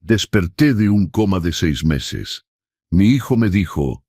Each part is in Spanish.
Desperté de un coma de 6 meses. Mi hijo me dijo: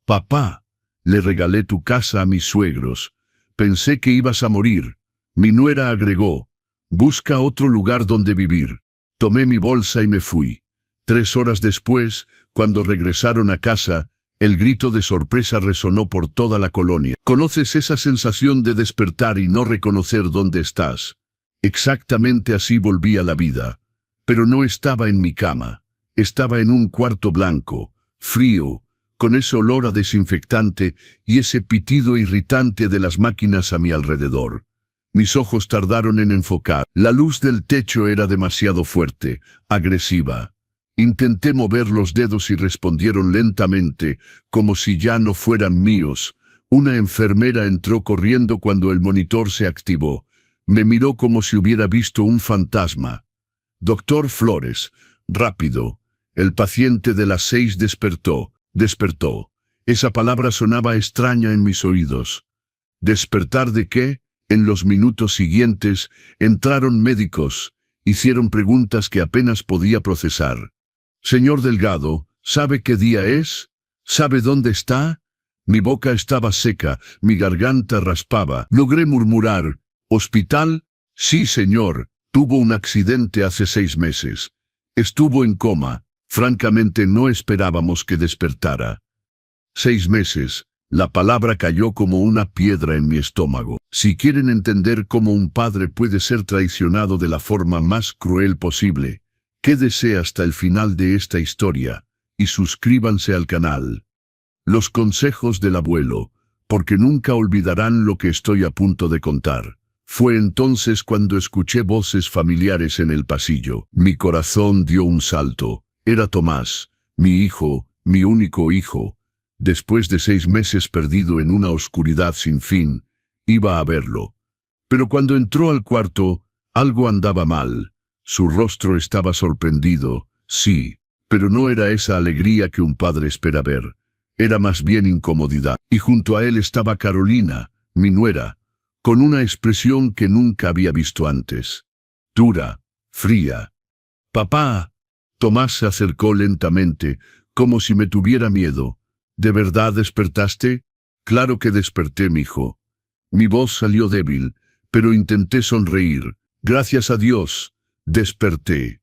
«Papá, le regalé tu casa a mis suegros. Pensé que ibas a morir». Mi nuera agregó: «Busca otro lugar donde vivir». Tomé mi bolsa y me fui. 3 horas después, cuando regresaron a casa, el grito de sorpresa resonó por toda la colonia. ¿Conoces esa sensación de despertar y no reconocer dónde estás? Exactamente así volví a la vida. Pero no estaba en mi cama. Estaba en un cuarto blanco, frío, con ese olor a desinfectante y ese pitido irritante de las máquinas a mi alrededor. Mis ojos tardaron en enfocar. La luz del techo era demasiado fuerte, agresiva. Intenté mover los dedos y respondieron lentamente, como si ya no fueran míos. Una enfermera entró corriendo cuando el monitor se activó. Me miró como si hubiera visto un fantasma. «Doctor Flores, rápido». El paciente de las 6 despertó. Esa palabra sonaba extraña en mis oídos. ¿Despertar de qué? En los minutos siguientes, entraron médicos. Hicieron preguntas que apenas podía procesar. «Señor Delgado, ¿sabe qué día es? ¿Sabe dónde está?» Mi boca estaba seca, mi garganta raspaba. Logré murmurar: «¿Hospital?» «Sí, señor. Tuvo un accidente hace 6 meses. Estuvo en coma. Francamente no esperábamos que despertara». 6 meses. La palabra cayó como una piedra en mi estómago. Si quieren entender cómo un padre puede ser traicionado de la forma más cruel posible, quédese hasta el final de esta historia y suscríbanse al canal. Los consejos del abuelo, porque nunca olvidarán lo que estoy a punto de contar. Fue entonces cuando escuché voces familiares en el pasillo. Mi corazón dio un salto. Era Tomás, mi hijo, mi único hijo. Después de 6 meses perdido en una oscuridad sin fin, iba a verlo. Pero cuando entró al cuarto, algo andaba mal. Su rostro estaba sorprendido, sí, pero no era esa alegría que un padre espera ver. Era más bien incomodidad. Y junto a él estaba Carolina, mi nuera, con una expresión que nunca había visto antes. Dura, fría. «Papá». Tomás se acercó lentamente, como si me tuviera miedo. «¿De verdad despertaste?» «Claro que desperté, mijo». Mi voz salió débil, pero intenté sonreír. «Gracias a Dios, desperté».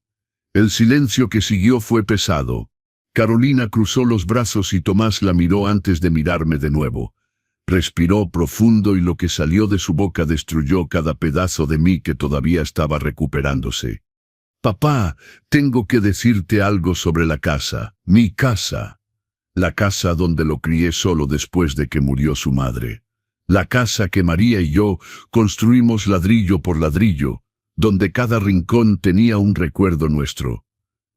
El silencio que siguió fue pesado. Carolina cruzó los brazos y Tomás la miró antes de mirarme de nuevo. Respiró profundo y lo que salió de su boca destruyó cada pedazo de mí que todavía estaba recuperándose. «Papá, tengo que decirte algo sobre la casa, mi casa. La casa donde lo crié solo después de que murió su madre. La casa que María y yo construimos ladrillo por ladrillo, donde cada rincón tenía un recuerdo nuestro.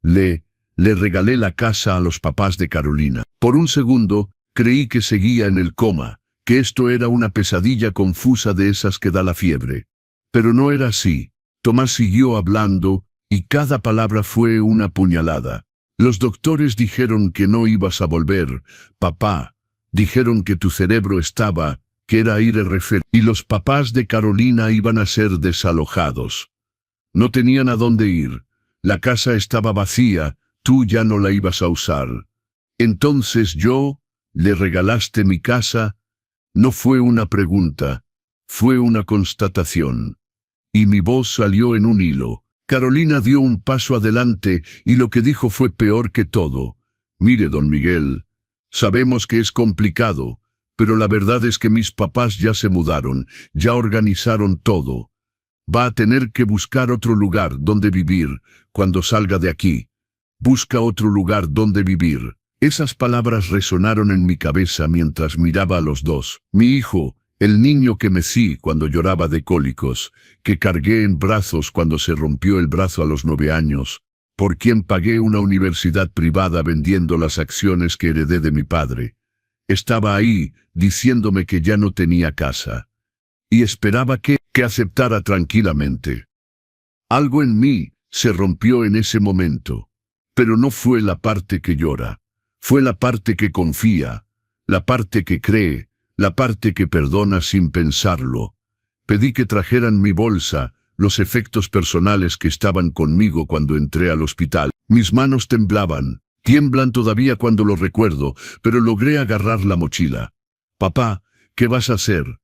Le regalé la casa a los papás de Carolina. Por un segundo, creí que seguía en el coma, que esto era una pesadilla confusa de esas que da la fiebre. Pero no era así. Tomás siguió hablando, y cada palabra fue una puñalada. «Los doctores dijeron que no ibas a volver, papá. Dijeron que tu cerebro estaba, que era irreversible, y los papás de Carolina iban a ser desalojados. No tenían a dónde ir. La casa estaba vacía, tú ya no la ibas a usar. Entonces le regalaste mi casa». No fue una pregunta, fue una constatación. Y mi voz salió en un hilo. Carolina dio un paso adelante y lo que dijo fue peor que todo. «Mire, don Miguel, sabemos que es complicado, pero la verdad es que mis papás ya se mudaron, ya organizaron todo. Va a tener que buscar otro lugar donde vivir cuando salga de aquí. Busca otro lugar donde vivir». Esas palabras resonaron en mi cabeza mientras miraba a los dos. Mi hijo, el niño que mecí cuando lloraba de cólicos, que cargué en brazos cuando se rompió el brazo a los 9 años, por quien pagué una universidad privada vendiendo las acciones que heredé de mi padre. Estaba ahí, diciéndome que ya no tenía casa. Y esperaba que aceptara tranquilamente. Algo en mí se rompió en ese momento. Pero no fue la parte que llora. Fue la parte que confía, la parte que cree, la parte que perdona sin pensarlo. Pedí que trajeran mi bolsa, los efectos personales que estaban conmigo cuando entré al hospital. Mis manos temblaban, tiemblan todavía cuando lo recuerdo, pero logré agarrar la mochila. «Papá, ¿qué vas a hacer?».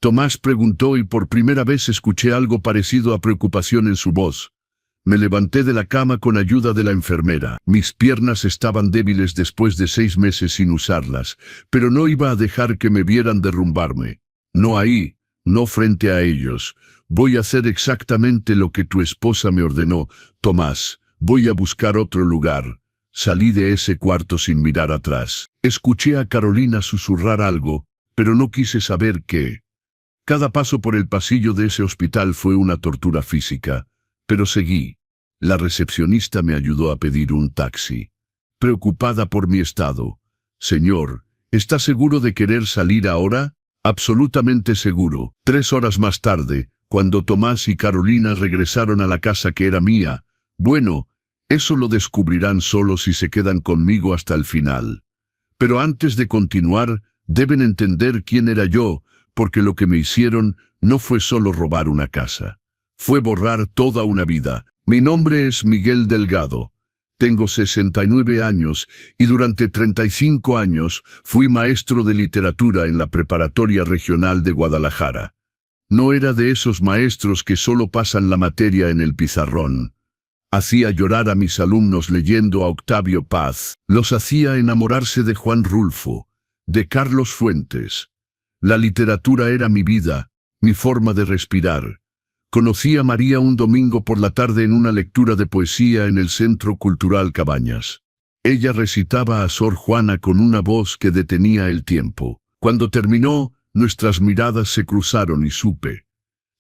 Tomás preguntó y por primera vez escuché algo parecido a preocupación en su voz. Me levanté de la cama con ayuda de la enfermera. Mis piernas estaban débiles después de 6 meses sin usarlas, pero no iba a dejar que me vieran derrumbarme. No ahí, no frente a ellos. Voy a hacer exactamente lo que tu esposa me ordenó, Tomás. Voy a buscar otro lugar. Salí de ese cuarto sin mirar atrás. Escuché a Carolina susurrar algo, pero no quise saber qué. Cada paso por el pasillo de ese hospital fue una tortura física, pero seguí. La recepcionista me ayudó a pedir un taxi. Preocupada por mi estado. «Señor, ¿está seguro de querer salir ahora?». «Absolutamente seguro». 3 horas más tarde, cuando Tomás y Carolina regresaron a la casa que era mía, bueno, eso lo descubrirán solo si se quedan conmigo hasta el final. Pero antes de continuar, deben entender quién era yo, porque lo que me hicieron no fue solo robar una casa. Fue borrar toda una vida. Mi nombre es Miguel Delgado. Tengo 69 años y durante 35 años fui maestro de literatura en la Preparatoria Regional de Guadalajara. No era de esos maestros que solo pasan la materia en el pizarrón. Hacía llorar a mis alumnos leyendo a Octavio Paz. Los hacía enamorarse de Juan Rulfo, de Carlos Fuentes. La literatura era mi vida, mi forma de respirar. Conocí a María un domingo por la tarde en una lectura de poesía en el Centro Cultural Cabañas. Ella recitaba a Sor Juana con una voz que detenía el tiempo. Cuando terminó, nuestras miradas se cruzaron y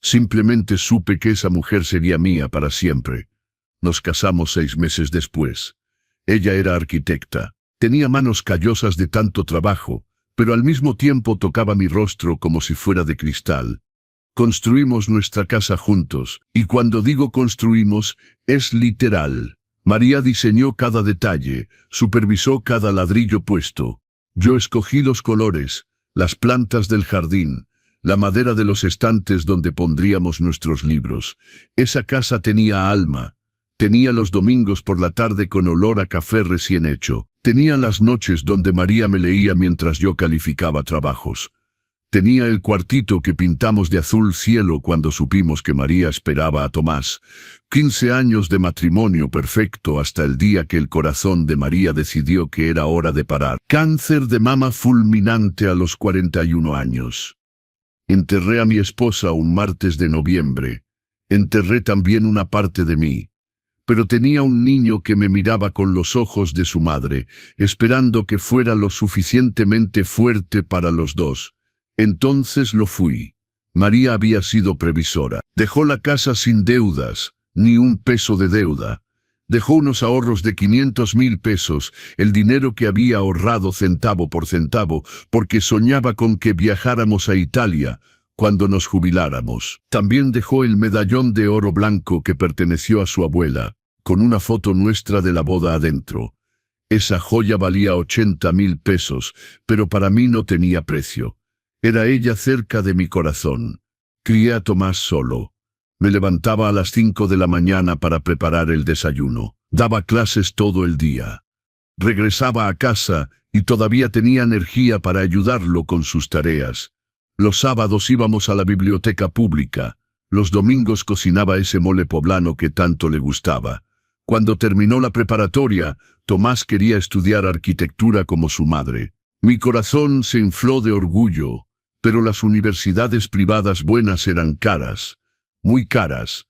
simplemente supe que esa mujer sería mía para siempre. Nos casamos 6 meses después. Ella era arquitecta. Tenía manos callosas de tanto trabajo, pero al mismo tiempo tocaba mi rostro como si fuera de cristal. Construimos nuestra casa juntos, y cuando digo construimos, es literal. María diseñó cada detalle, supervisó cada ladrillo puesto. Yo escogí los colores, las plantas del jardín, la madera de los estantes donde pondríamos nuestros libros. Esa casa tenía alma. Tenía los domingos por la tarde con olor a café recién hecho. Tenía las noches donde María me leía mientras yo calificaba trabajos. Tenía el cuartito que pintamos de azul cielo cuando supimos que María esperaba a Tomás. 15 años de matrimonio perfecto hasta el día que el corazón de María decidió que era hora de parar. Cáncer de mama fulminante a los 41 años. Enterré a mi esposa un martes de noviembre. Enterré también una parte de mí. Pero tenía un niño que me miraba con los ojos de su madre, esperando que fuera lo suficientemente fuerte para los dos. Entonces lo fui. María había sido previsora. Dejó la casa sin deudas, ni un peso de deuda. Dejó unos ahorros de 500,000 pesos, el dinero que había ahorrado centavo por centavo, porque soñaba con que viajáramos a Italia cuando nos jubiláramos. También dejó el medallón de oro blanco que perteneció a su abuela, con una foto nuestra de la boda adentro. Esa joya valía 80,000 pesos, pero para mí no tenía precio. Era ella cerca de mi corazón. Crié a Tomás solo. Me levantaba a las 5 de la mañana para preparar el desayuno. Daba clases todo el día. Regresaba a casa y todavía tenía energía para ayudarlo con sus tareas. Los sábados íbamos a la biblioteca pública. Los domingos cocinaba ese mole poblano que tanto le gustaba. Cuando terminó la preparatoria, Tomás quería estudiar arquitectura como su madre. Mi corazón se infló de orgullo, pero las universidades privadas buenas eran caras, muy caras.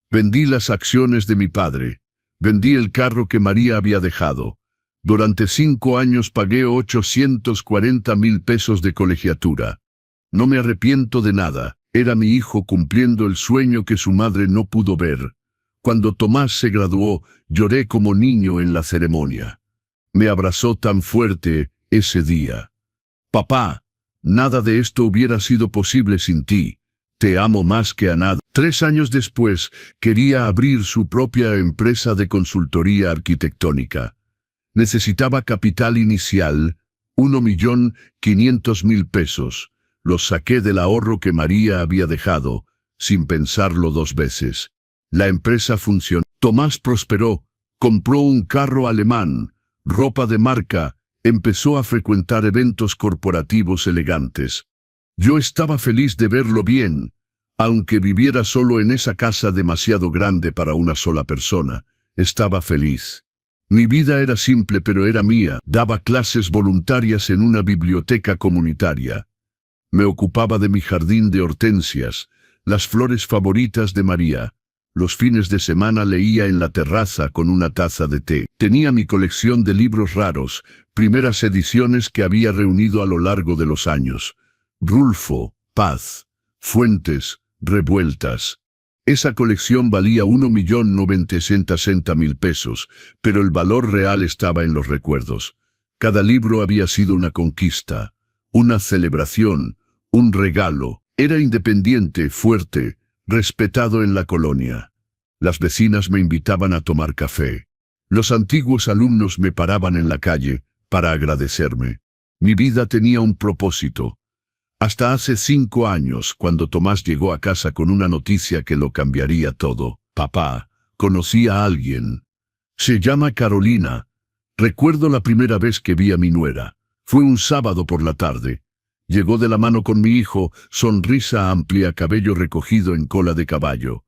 Vendí las acciones de mi padre. Vendí el carro que María había dejado. Durante 5 años pagué 840,000 pesos de colegiatura. No me arrepiento de nada. Era mi hijo cumpliendo el sueño que su madre no pudo ver. Cuando Tomás se graduó, lloré como niño en la ceremonia. Me abrazó tan fuerte ese día. «Papá, nada de esto hubiera sido posible sin ti. Te amo más que a nada». 3 años después, quería abrir su propia empresa de consultoría arquitectónica. Necesitaba capital inicial, 1.500.000 pesos. Los saqué del ahorro que María había dejado. sin pensarlo dos veces. La empresa funcionó. Tomás prosperó, compró un carro alemán, ropa de marca, empezó a frecuentar eventos corporativos elegantes. Yo estaba feliz de verlo bien, aunque viviera solo en esa casa demasiado grande para una sola persona. Estaba feliz. Mi vida era simple pero era mía. Daba clases voluntarias en una biblioteca comunitaria. Me ocupaba de mi jardín de hortensias, las flores favoritas de María. Los fines de semana leía en la terraza con una taza de té. Tenía mi colección de libros raros, primeras ediciones que había reunido a lo largo de los años. Rulfo, Paz, Fuentes, Revueltas. Esa colección valía 1.960.000 pesos, pero el valor real estaba en los recuerdos. Cada libro había sido una conquista, una celebración, un regalo. Era independiente, fuerte, respetado en la colonia. Las vecinas me invitaban a tomar café. Los antiguos alumnos me paraban en la calle para agradecerme. Mi vida tenía un propósito. Hasta hace 5 años, cuando Tomás llegó a casa con una noticia que lo cambiaría todo. Papá, conocí a alguien. Se llama Carolina. Recuerdo la primera vez que vi a mi nuera. Fue un sábado por la tarde. Llegó de la mano con mi hijo, sonrisa amplia, cabello recogido en cola de caballo.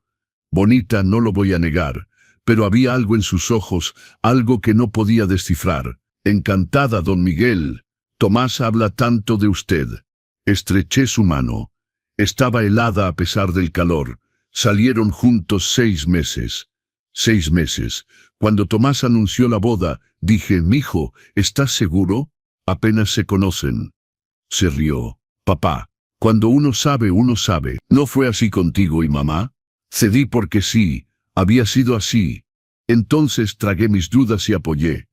Bonita, no lo voy a negar, pero había algo en sus ojos, algo que no podía descifrar. Encantada, don Miguel. Tomás habla tanto de usted. Estreché su mano. Estaba helada a pesar del calor. Salieron juntos 6 meses. 6 meses. Cuando Tomás anunció la boda, dije, mijo, ¿estás seguro? Apenas se conocen. Se rió. Papá, cuando uno sabe, uno sabe. ¿No fue así contigo y mamá? Cedí porque sí, había sido así. Entonces tragué mis dudas y apoyé.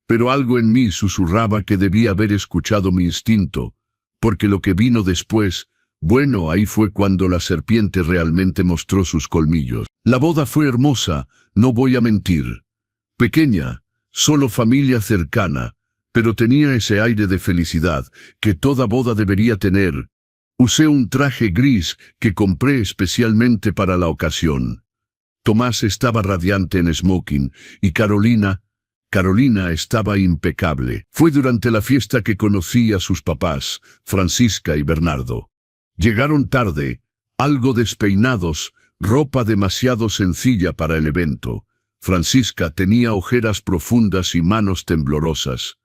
Pero algo en mí susurraba que debía haber escuchado mi instinto, porque lo que vino después, bueno, ahí fue cuando la serpiente realmente mostró sus colmillos. La boda fue hermosa, no voy a mentir. Pequeña, solo familia cercana, pero tenía ese aire de felicidad que toda boda debería tener. Usé un traje gris que compré especialmente para la ocasión. Tomás estaba radiante en smoking y Carolina estaba impecable. Fue durante la fiesta que conocí a sus papás, Francisca y Bernardo. Llegaron tarde, algo despeinados, ropa demasiado sencilla para el evento. Francisca tenía ojeras profundas y manos temblorosas.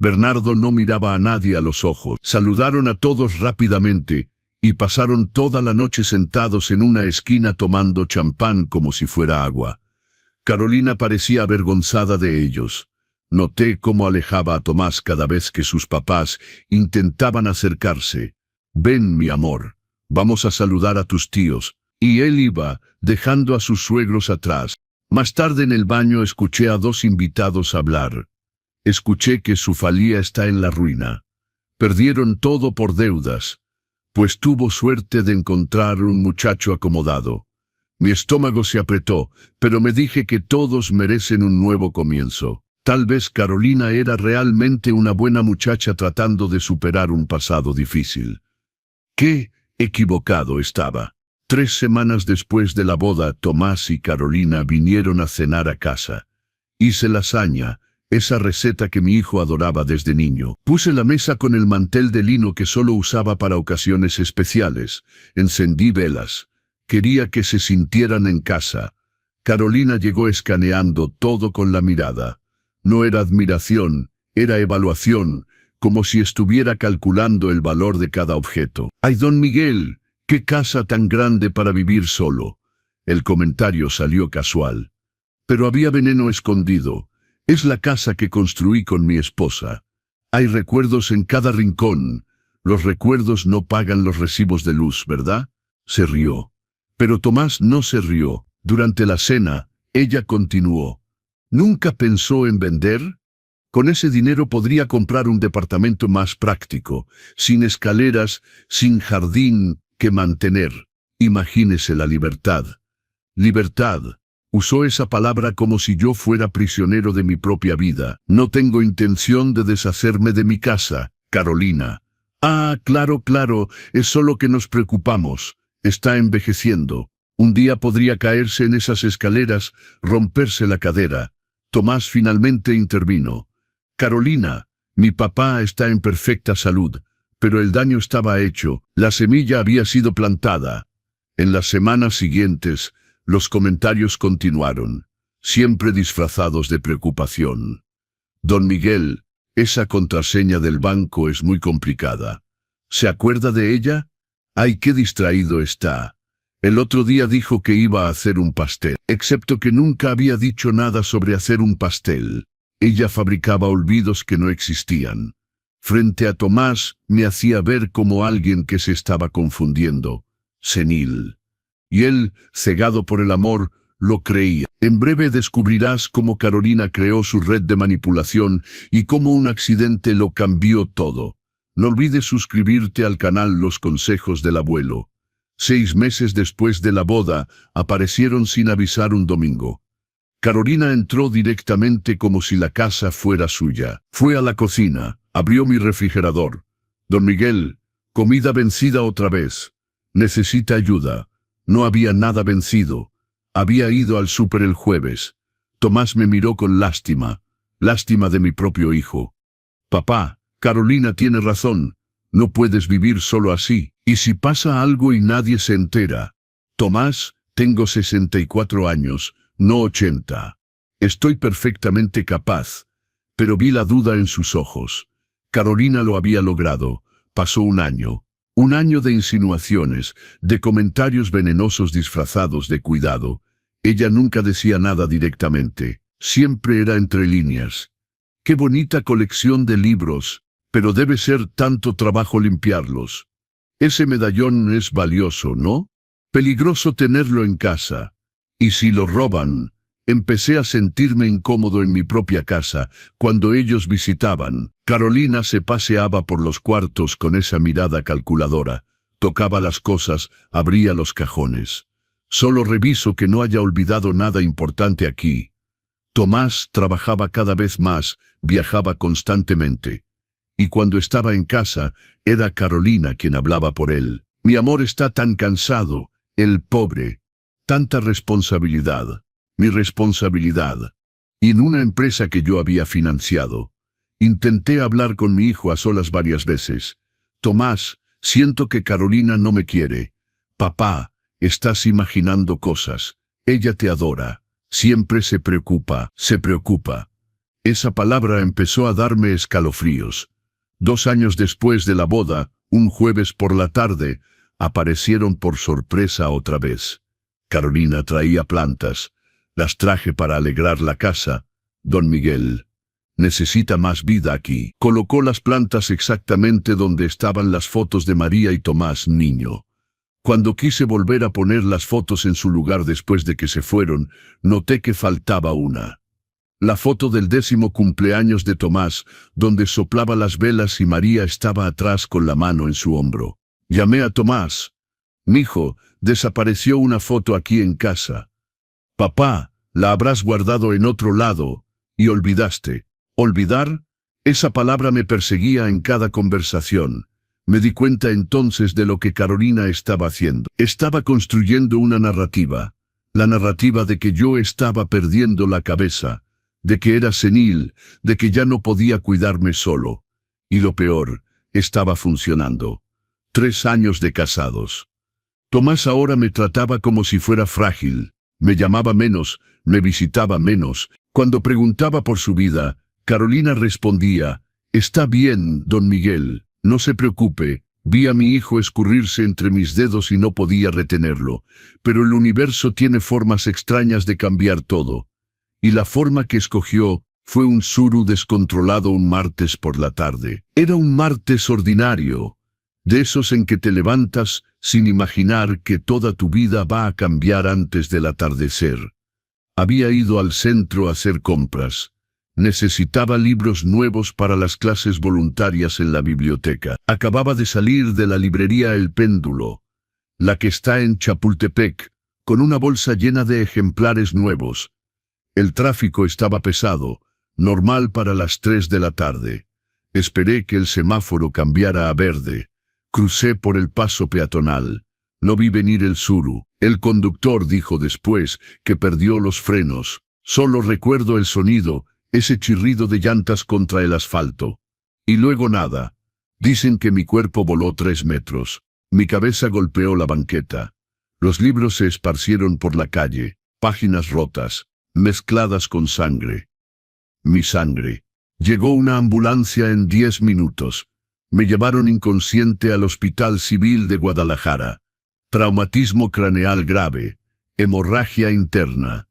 Bernardo no miraba a nadie a los ojos. Saludaron a todos rápidamente y pasaron toda la noche sentados en una esquina tomando champán como si fuera agua. Carolina parecía avergonzada de ellos. Noté cómo alejaba a Tomás cada vez que sus papás intentaban acercarse. Ven, mi amor, vamos a saludar a tus tíos. Y él iba, dejando a sus suegros atrás. Más tarde en el baño escuché a 2 invitados hablar. Escuché que su familia está en la ruina. Perdieron todo por deudas, pues tuvo suerte de encontrar un muchacho acomodado. Mi estómago se apretó, pero me dije que todos merecen un nuevo comienzo. Tal vez Carolina era realmente una buena muchacha tratando de superar un pasado difícil. ¡Qué equivocado estaba! 3 semanas después de la boda, Tomás y Carolina vinieron a cenar a casa. Hice lasaña, esa receta que mi hijo adoraba desde niño. Puse la mesa con el mantel de lino que solo usaba para ocasiones especiales. Encendí velas. Quería que se sintieran en casa. Carolina llegó escaneando todo con la mirada. No era admiración, era evaluación, como si estuviera calculando el valor de cada objeto. ¡Ay, don Miguel! ¡Qué casa tan grande para vivir solo! El comentario salió casual. Pero había veneno escondido. Es la casa que construí con mi esposa. Hay recuerdos en cada rincón. Los recuerdos no pagan los recibos de luz, ¿verdad? Se rió. Pero Tomás no se rió. Durante la cena, ella continuó. ¿Nunca pensó en vender? Con ese dinero podría comprar un departamento más práctico, sin escaleras, sin jardín que mantener. Imagínese la libertad. Libertad. Usó esa palabra como si yo fuera prisionero de mi propia vida. No tengo intención de deshacerme de mi casa, Carolina. Ah, claro, es solo que nos preocupamos. Está envejeciendo. Un día podría caerse en esas escaleras, romperse la cadera. Tomás finalmente intervino. Carolina, mi papá está en perfecta salud, pero el daño estaba hecho, la semilla había sido plantada. En las semanas siguientes, los comentarios continuaron, siempre disfrazados de preocupación. Don Miguel, esa contraseña del banco es muy complicada. ¿Se acuerda de ella? ¡Ay, qué distraído está! El otro día dijo que iba a hacer un pastel, excepto que nunca había dicho nada sobre hacer un pastel. Ella fabricaba olvidos que no existían. Frente a Tomás, me hacía ver como alguien que se estaba confundiendo, senil. Y él, cegado por el amor, lo creía. En breve descubrirás cómo Carolina creó su red de manipulación y cómo un accidente lo cambió todo. No olvides suscribirte al canal Los Consejos del Abuelo. 6 meses después de la boda, aparecieron sin avisar un domingo. Carolina entró directamente como si la casa fuera suya. Fue a la cocina, abrió mi refrigerador. Don Miguel, comida vencida otra vez. Necesita ayuda. No había nada vencido. Había ido al súper el jueves. Tomás me miró con lástima. Lástima de mi propio hijo. Papá, Carolina tiene razón. No puedes vivir solo así. ¿Y si pasa algo y nadie se entera? Tomás, tengo 64 años, no 80. Estoy perfectamente capaz. Pero vi la duda en sus ojos. Carolina lo había logrado. Pasó un año. Un año de insinuaciones, de comentarios venenosos disfrazados de cuidado. Ella nunca decía nada directamente. Siempre era entre líneas. Qué bonita colección de libros, pero debe ser tanto trabajo limpiarlos. Ese medallón es valioso, ¿no? Peligroso tenerlo en casa. ¿Y si lo roban? Empecé a sentirme incómodo en mi propia casa, cuando ellos visitaban. Carolina se paseaba por los cuartos con esa mirada calculadora. Tocaba las cosas, abría los cajones. Solo reviso que no haya olvidado nada importante aquí. Tomás trabajaba cada vez más, viajaba constantemente. Y cuando estaba en casa, era Carolina quien hablaba por él. Mi amor está tan cansado, el pobre. Tanta responsabilidad. Mi responsabilidad. Y en una empresa que yo había financiado. Intenté hablar con mi hijo a solas varias veces. Tomás, siento que Carolina no me quiere. Papá, estás imaginando cosas. Ella te adora. Siempre se preocupa, se preocupa. Esa palabra empezó a darme escalofríos. 2 años después de la boda, un jueves por la tarde, aparecieron por sorpresa otra vez. Carolina traía plantas. Las traje para alegrar la casa. Don Miguel necesita más vida aquí. Colocó las plantas exactamente donde estaban las fotos de María y Tomás niño. Cuando quise volver a poner las fotos en su lugar después de que se fueron, noté que faltaba una. La foto del 10º cumpleaños de Tomás, donde soplaba las velas y María estaba atrás con la mano en su hombro. Llamé a Tomás. Mijo, desapareció una foto aquí en casa. Papá, la habrás guardado en otro lado, y olvidaste. ¿Olvidar? Esa palabra me perseguía en cada conversación. Me di cuenta entonces de lo que Carolina estaba haciendo. Estaba construyendo una narrativa. La narrativa de que yo estaba perdiendo la cabeza, de que era senil, de que ya no podía cuidarme solo. Y lo peor, estaba funcionando. 3 años de casados. Tomás ahora me trataba como si fuera frágil. Me llamaba menos, me visitaba menos. Cuando preguntaba por su vida, Carolina respondía, «Está bien, don Miguel, no se preocupe». Vi a mi hijo escurrirse entre mis dedos y no podía retenerlo. Pero el universo tiene formas extrañas de cambiar todo. Y la forma que escogió fue un suru descontrolado un martes por la tarde. Era un martes ordinario, de esos en que te levantas sin imaginar que toda tu vida va a cambiar antes del atardecer. Había ido al centro a hacer compras. Necesitaba libros nuevos para las clases voluntarias en la biblioteca. Acababa de salir de la librería El Péndulo, la que está en Chapultepec, con una bolsa llena de ejemplares nuevos. El tráfico estaba pesado, normal para las 3 de la tarde. Esperé que el semáforo cambiara a verde. Crucé por el paso peatonal. No vi venir el suru. El conductor dijo después que perdió los frenos. Solo recuerdo el sonido, ese chirrido de llantas contra el asfalto. Y luego nada. Dicen que mi cuerpo voló 3 metros. Mi cabeza golpeó la banqueta. Los libros se esparcieron por la calle, páginas rotas, mezcladas con sangre. Mi sangre. Llegó una ambulancia en 10 minutos. Me llevaron inconsciente al Hospital Civil de Guadalajara. Traumatismo craneal grave, hemorragia interna.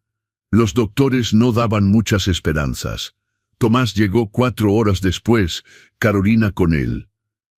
Los doctores no daban muchas esperanzas. Tomás llegó 4 horas después, Carolina con él.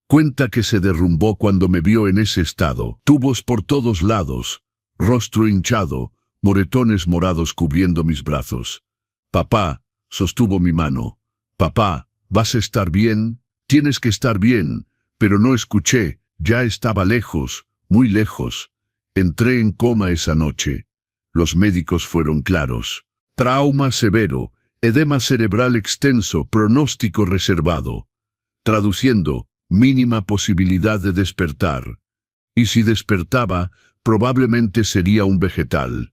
Cuenta que se derrumbó cuando me vio en ese estado. Tubos por todos lados, rostro hinchado, moretones morados cubriendo mis brazos. Papá, sostuvo mi mano. Papá, ¿vas a estar bien? Tienes que estar bien. Pero no escuché, ya estaba lejos, muy lejos. Entré en coma esa noche. Los médicos fueron claros. Trauma severo, edema cerebral extenso, pronóstico reservado. Traduciendo, mínima posibilidad de despertar. Y si despertaba, probablemente sería un vegetal.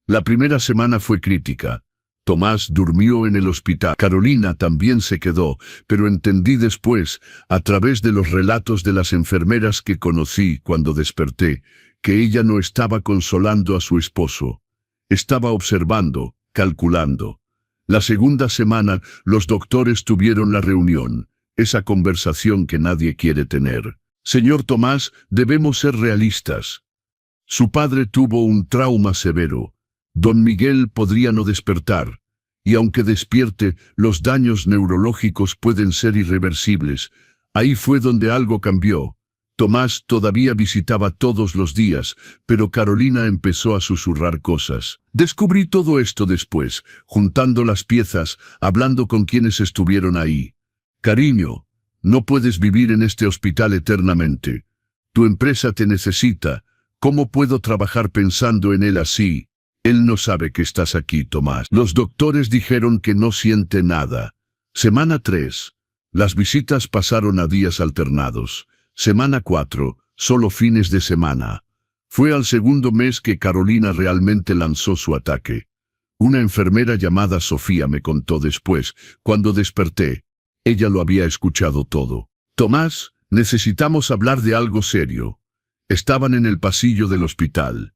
La primera semana fue crítica. Tomás durmió en el hospital. Carolina también se quedó, pero entendí después, a través de los relatos de las enfermeras que conocí cuando desperté, que ella no estaba consolando a su esposo. Estaba observando, calculando. La segunda semana, los doctores tuvieron la reunión, esa conversación que nadie quiere tener. Señor Tomás, debemos ser realistas. Su padre tuvo un trauma severo. Don Miguel podría no despertar, y aunque despierte, los daños neurológicos pueden ser irreversibles. Ahí fue donde algo cambió. Tomás todavía visitaba todos los días, pero Carolina empezó a susurrar cosas. Descubrí todo esto después, juntando las piezas, hablando con quienes estuvieron ahí. Cariño, no puedes vivir en este hospital eternamente. Tu empresa te necesita. ¿Cómo puedo trabajar pensando en él así? Él no sabe que estás aquí, Tomás. Los doctores dijeron que no siente nada. Semana 3. Las visitas pasaron a días alternados. Semana 4. Solo fines de semana. Fue al segundo mes que Carolina realmente lanzó su ataque. Una enfermera llamada Sofía me contó después, cuando desperté. Ella lo había escuchado todo. Tomás, necesitamos hablar de algo serio. Estaban en el pasillo del hospital.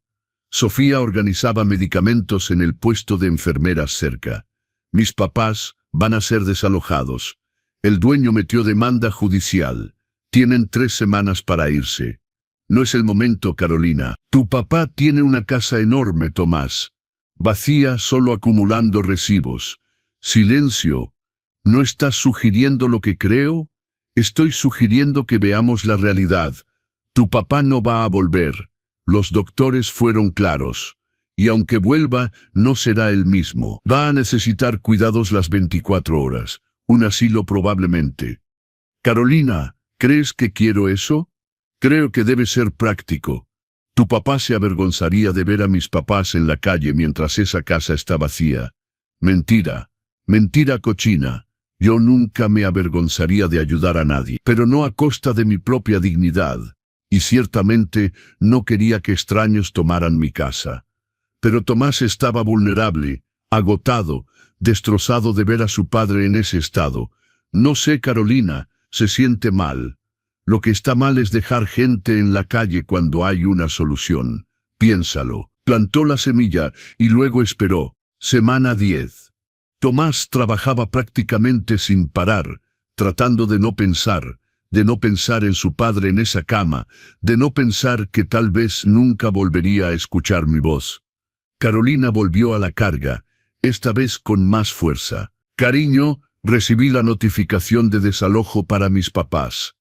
Sofía organizaba medicamentos en el puesto de enfermeras cerca. Mis papás van a ser desalojados. El dueño metió demanda judicial. Tienen 3 semanas para irse. No es el momento, Carolina. Tu papá tiene una casa enorme, Tomás. Vacía, solo acumulando recibos. Silencio. ¿No estás sugiriendo lo que creo? Estoy sugiriendo que veamos la realidad. Tu papá no va a volver. Los doctores fueron claros. Y aunque vuelva, no será el mismo. Va a necesitar cuidados las 24 horas. Un asilo probablemente. Carolina, ¿crees que quiero eso? Creo que debe ser práctico. Tu papá se avergonzaría de ver a mis papás en la calle mientras esa casa está vacía. Mentira. Mentira cochina. Yo nunca me avergonzaría de ayudar a nadie, pero no a costa de mi propia dignidad. Y ciertamente no quería que extraños tomaran mi casa. Pero Tomás estaba vulnerable, agotado, destrozado de ver a su padre en ese estado. No sé, Carolina, se siente mal. Lo que está mal es dejar gente en la calle cuando hay una solución. Piénsalo. Plantó la semilla y luego esperó. Semana 10. Tomás trabajaba prácticamente sin parar, tratando de no pensar en su padre en esa cama, de no pensar que tal vez nunca volvería a escuchar mi voz. Carolina volvió a la carga, esta vez con más fuerza. Cariño, recibí la notificación de desalojo para mis papás.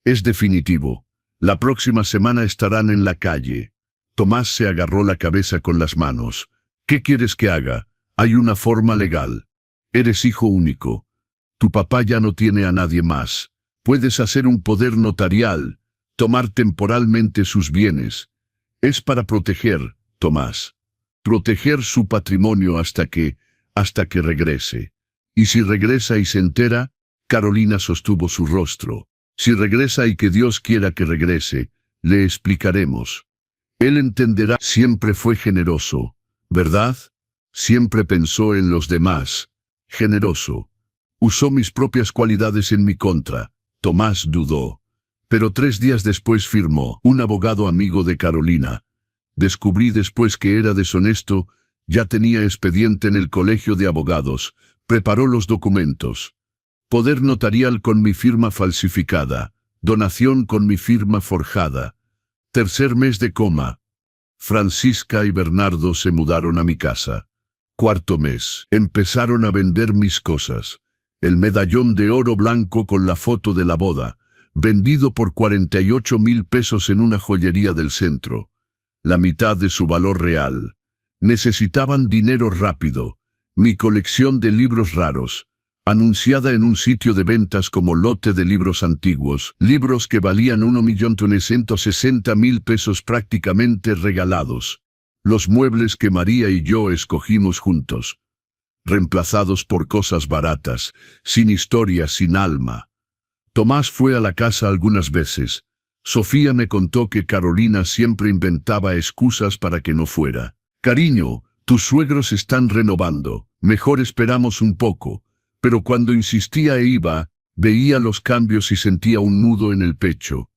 Es definitivo. La próxima semana estarán en la calle. Tomás se agarró la cabeza con las manos. ¿Qué quieres que haga? Hay una forma legal. Eres hijo único. Tu papá ya no tiene a nadie más. Puedes hacer un poder notarial, tomar temporalmente sus bienes. Es para proteger, Tomás. Proteger su patrimonio hasta que regrese. Y si regresa y se entera, Carolina sostuvo su rostro. Si regresa y que Dios quiera que regrese, le explicaremos. Él entenderá. Siempre fue generoso, ¿verdad? Siempre pensó en los demás. Generoso. Usó mis propias cualidades en mi contra. Tomás dudó. Pero 3 días después firmó. Un abogado amigo de Carolina. Descubrí después que era deshonesto. Ya tenía expediente en el colegio de abogados. Preparó los documentos. Poder notarial con mi firma falsificada. Donación con mi firma forjada. Tercer mes de coma. Francisca y Bernardo se mudaron a mi casa. Cuarto mes. Empezaron a vender mis cosas. El medallón de oro blanco con la foto de la boda, vendido por 48,000 pesos en una joyería del centro. La mitad de su valor real. Necesitaban dinero rápido. Mi colección de libros raros, anunciada en un sitio de ventas como lote de libros antiguos, libros que valían 1.360.000 pesos prácticamente regalados. Los muebles que María y yo escogimos juntos, reemplazados por cosas baratas, sin historia, sin alma. Tomás fue a la casa algunas veces. Sofía me contó que Carolina siempre inventaba excusas para que no fuera. Cariño, tus suegros están renovando, mejor esperamos un poco. Pero cuando insistía e iba, veía los cambios y sentía un nudo en el pecho.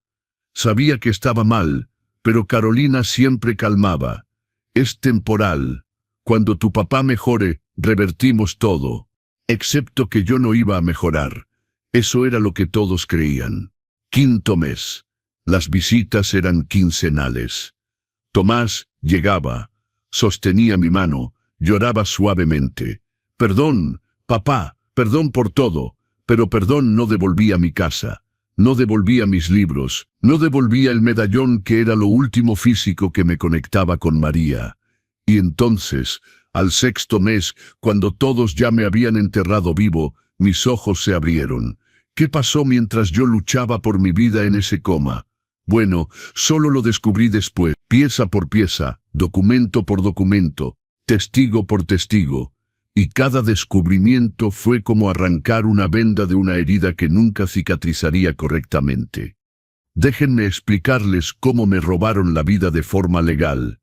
Sabía que estaba mal, pero Carolina siempre calmaba. Es temporal. Cuando tu papá mejore, revertimos todo. Excepto que yo no iba a mejorar. Eso era lo que todos creían. Quinto mes. Las visitas eran quincenales. Tomás llegaba, sostenía mi mano, lloraba suavemente. Perdón, papá, perdón por todo, pero perdón no devolvía mi casa, no devolvía mis libros, no devolvía el medallón que era lo último físico que me conectaba con María. Y entonces, al sexto mes, cuando todos ya me habían enterrado vivo, mis ojos se abrieron. ¿Qué pasó mientras yo luchaba por mi vida en ese coma? Bueno, solo lo descubrí después, pieza por pieza, documento por documento, testigo por testigo. Y cada descubrimiento fue como arrancar una venda de una herida que nunca cicatrizaría correctamente. Déjenme explicarles cómo me robaron la vida de forma legal.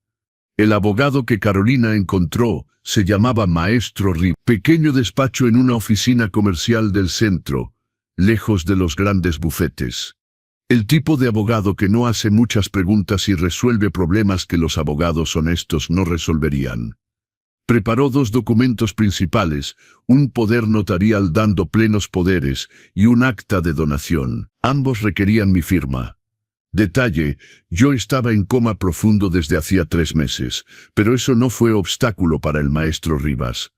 El abogado que Carolina encontró se llamaba Maestro Rivas. Pequeño despacho en una oficina comercial del centro, lejos de los grandes bufetes. El tipo de abogado que no hace muchas preguntas y resuelve problemas que los abogados honestos no resolverían. Preparó 2 documentos principales, un poder notarial dando plenos poderes y un acta de donación. Ambos requerían mi firma. Detalle, yo estaba en coma profundo desde hacía 3 meses, pero eso no fue obstáculo para el maestro Rivas.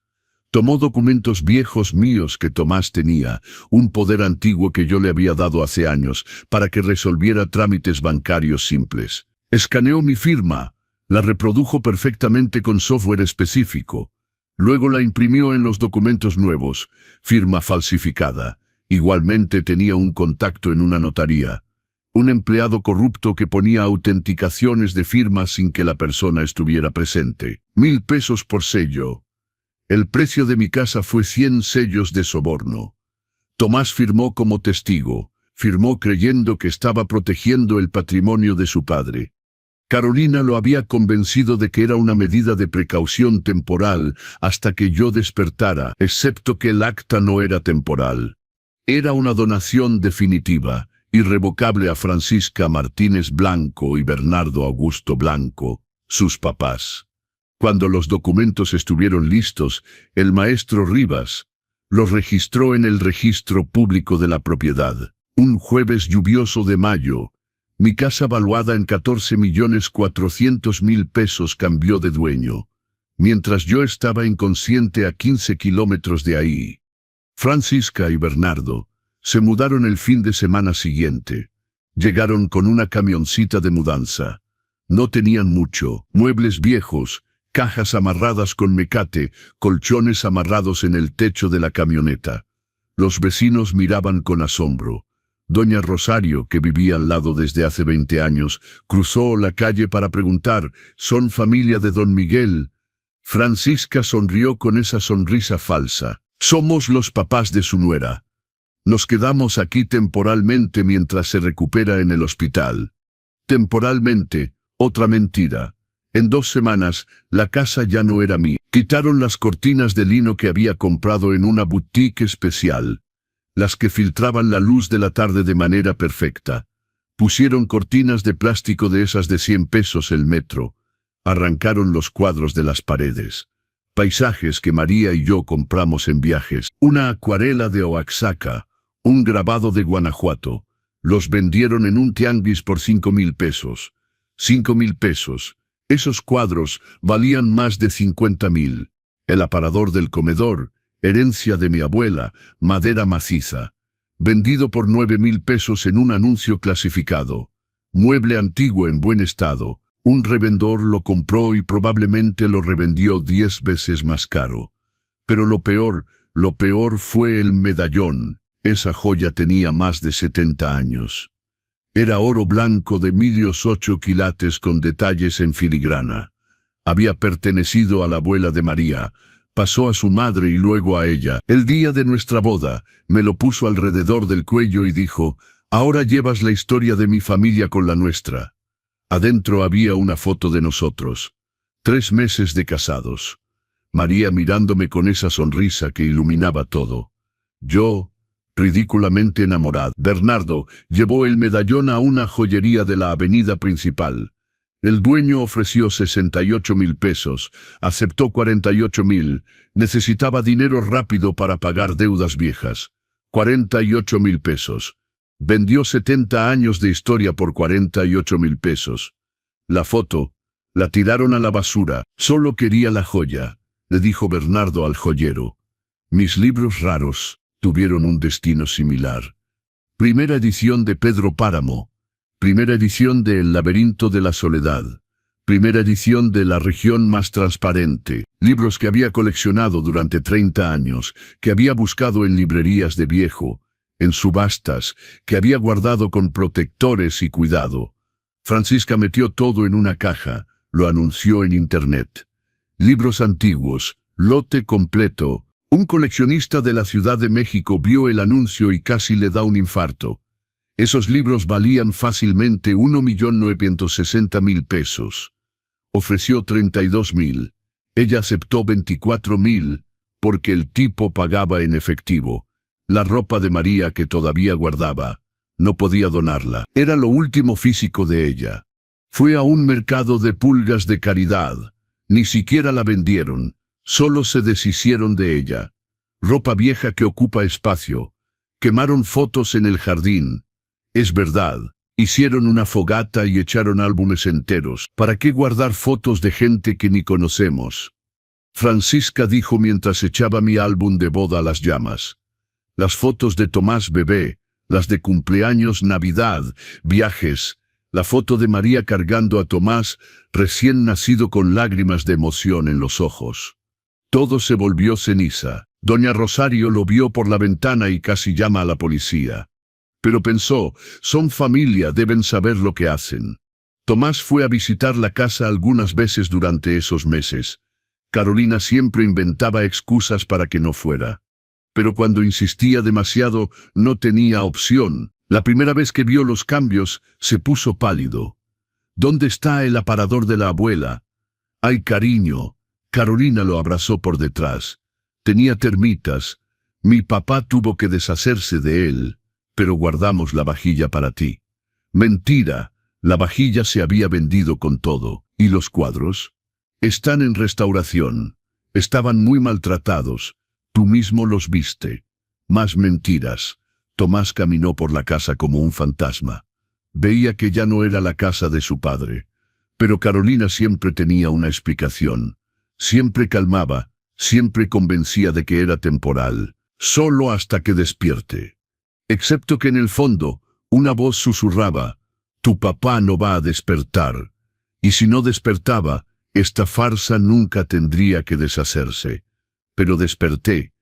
Tomó documentos viejos míos que Tomás tenía, un poder antiguo que yo le había dado hace años, para que resolviera trámites bancarios simples. Escaneó mi firma, la reprodujo perfectamente con software específico. Luego la imprimió en los documentos nuevos, firma falsificada. Igualmente tenía un contacto en una notaría. Un empleado corrupto que ponía autenticaciones de firma sin que la persona estuviera presente. 1,000 pesos por sello. El precio de mi casa fue 100 sellos de soborno. Tomás firmó como testigo, firmó creyendo que estaba protegiendo el patrimonio de su padre. Carolina lo había convencido de que era una medida de precaución temporal hasta que yo despertara, excepto que el acta no era temporal. Era una donación definitiva, irrevocable a Francisca Martínez Blanco y Bernardo Augusto Blanco, sus papás. Cuando los documentos estuvieron listos, el maestro Rivas los registró en el registro público de la propiedad. Un jueves lluvioso de mayo, mi casa valuada en 14,400,000 pesos cambió de dueño, mientras yo estaba inconsciente a 15 kilómetros de ahí. Francisca y Bernardo se mudaron el fin de semana siguiente. Llegaron con una camioncita de mudanza. No tenían mucho, muebles viejos, cajas amarradas con mecate, colchones amarrados en el techo de la camioneta. Los vecinos miraban con asombro. Doña Rosario, que vivía al lado desde hace 20 años, cruzó la calle para preguntar, ¿son familia de don Miguel? Francisca sonrió con esa sonrisa falsa. Somos los papás de su nuera. Nos quedamos aquí temporalmente mientras se recupera en el hospital. Temporalmente, Otra mentira. En 2 semanas, la casa ya no era mía. Quitaron las cortinas de lino que había comprado en una boutique especial, las que filtraban la luz de la tarde de manera perfecta. Pusieron cortinas de plástico de esas de 100 pesos el metro. Arrancaron los cuadros de las paredes. Paisajes que María y yo compramos en viajes. Una acuarela de Oaxaca, un grabado de Guanajuato. Los vendieron en un tianguis por 5,000 pesos. 5,000 pesos. Esos cuadros valían más de 50,000. El aparador del comedor, herencia de mi abuela, madera maciza. Vendido por 9,000 pesos en un anuncio clasificado. Mueble antiguo en buen estado. Un revendedor lo compró y probablemente lo revendió 10 veces más caro. Pero lo peor fue el medallón. Esa joya tenía más de 70 años. Era oro blanco de medios 8 quilates con detalles en filigrana. Había pertenecido a la abuela de María, pasó a su madre y luego a ella. El día de nuestra boda, me lo puso alrededor del cuello y dijo, «Ahora llevas la historia de mi familia con la nuestra». Adentro había una foto de nosotros, 3 meses de casados. María mirándome con esa sonrisa que iluminaba todo. Yo, ridículamente enamorado. Bernardo llevó el medallón a una joyería de la avenida principal. El dueño ofreció 68,000 pesos, aceptó 48,000, necesitaba dinero rápido para pagar deudas viejas. 48,000 pesos. Vendió 70 años de historia por 48,000 pesos. La foto, la tiraron a la basura. Solo quería la joya, le dijo Bernardo al joyero. Mis libros raros tuvieron un destino similar. Primera edición de Pedro Páramo. Primera edición de El laberinto de la soledad. Primera edición de La región más transparente. Libros que había coleccionado durante 30 años, que había buscado en librerías de viejo, en subastas, que había guardado con protectores y cuidado. Francisca metió todo en una caja, lo anunció en internet. Libros antiguos, lote completo. Un coleccionista de la Ciudad de México vio el anuncio y casi le da un infarto. Esos libros valían fácilmente 1,960,000 pesos. Ofreció 32,000. Ella aceptó 24,000, porque el tipo pagaba en efectivo. La ropa de María que todavía guardaba, no podía donarla. Era lo último físico de ella. Fue a un mercado de pulgas de caridad. Ni siquiera la vendieron, solo se deshicieron de ella. Ropa vieja que ocupa espacio. Quemaron fotos en el jardín. Es verdad, hicieron una fogata y echaron álbumes enteros. ¿Para qué guardar fotos de gente que ni conocemos? Francisca dijo mientras echaba mi álbum de boda a las llamas. Las fotos de Tomás bebé, las de cumpleaños, Navidad, viajes, la foto de María cargando a Tomás, recién nacido con lágrimas de emoción en los ojos. Todo se volvió ceniza. Doña Rosario lo vio por la ventana y casi llama a la policía. Pero pensó, son familia, deben saber lo que hacen. Tomás fue a visitar la casa algunas veces durante esos meses. Carolina siempre inventaba excusas para que no fuera. Pero cuando insistía demasiado, no tenía opción. La primera vez que vio los cambios, se puso pálido. ¿Dónde está el aparador de la abuela? ¡Ay, cariño! Carolina lo abrazó por detrás. Tenía termitas. Mi papá tuvo que deshacerse de él, pero guardamos la vajilla para ti. Mentira, la vajilla se había vendido con todo. ¿Y los cuadros? Están en restauración. Estaban muy maltratados. Tú mismo los viste. Más mentiras. Tomás caminó por la casa como un fantasma. Veía que ya no era la casa de su padre. Pero Carolina siempre tenía una explicación. Siempre calmaba, siempre convencía de que era temporal. Solo hasta que despierte. Excepto que en el fondo, una voz susurraba, tu papá no va a despertar. Y si no despertaba, esta farsa nunca tendría que deshacerse. Pero desperté,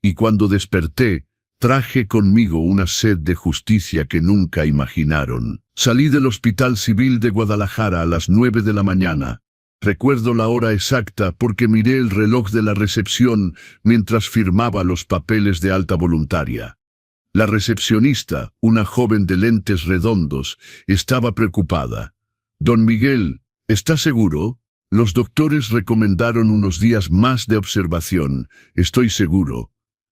y cuando desperté, traje conmigo una sed de justicia que nunca imaginaron. Salí del Hospital Civil de Guadalajara a las 9 de la mañana. Recuerdo la hora exacta porque miré el reloj de la recepción mientras firmaba los papeles de alta voluntaria. La recepcionista, una joven de lentes redondos, estaba preocupada. Don Miguel, ¿Está seguro? Los doctores recomendaron unos días más de observación. Estoy seguro.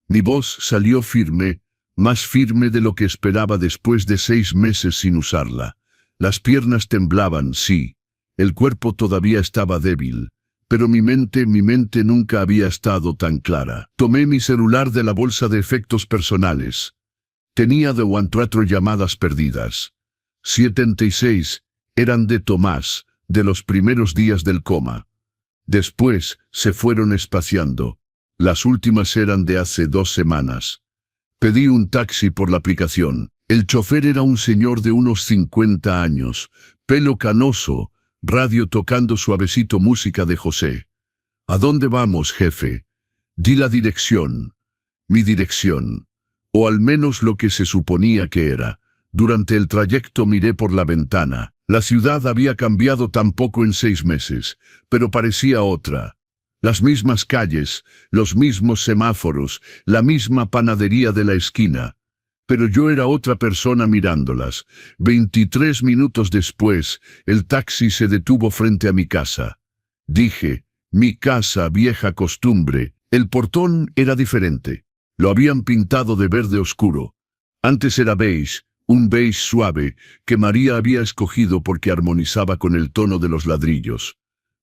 Mi voz salió firme, más firme de lo que esperaba después de 6 meses sin usarla. Las piernas temblaban, sí. El cuerpo todavía estaba débil. Pero mi mente nunca había estado tan clara. Tomé mi celular de la bolsa de efectos personales. Tenía de 4 llamadas perdidas. 76 eran de Tomás, de los primeros días del coma. Después se fueron espaciando. Las últimas eran de hace 2 semanas. Pedí un taxi por la aplicación. El chofer era un señor de unos 50 años, pelo canoso, radio tocando suavecito música de José. ¿A dónde vamos, jefe? Di la dirección. Mi dirección. O al menos lo que se suponía que era. Durante el trayecto miré por la ventana. La ciudad había cambiado tan poco en 6 meses, pero parecía otra. Las mismas calles, los mismos semáforos, la misma panadería de la esquina. Pero yo era otra persona mirándolas. 23 minutos después, el taxi se detuvo frente a mi casa. Dije, mi casa, vieja costumbre. El portón era diferente. Lo habían pintado de verde oscuro. Antes era beige, un beige suave, que María había escogido porque armonizaba con el tono de los ladrillos.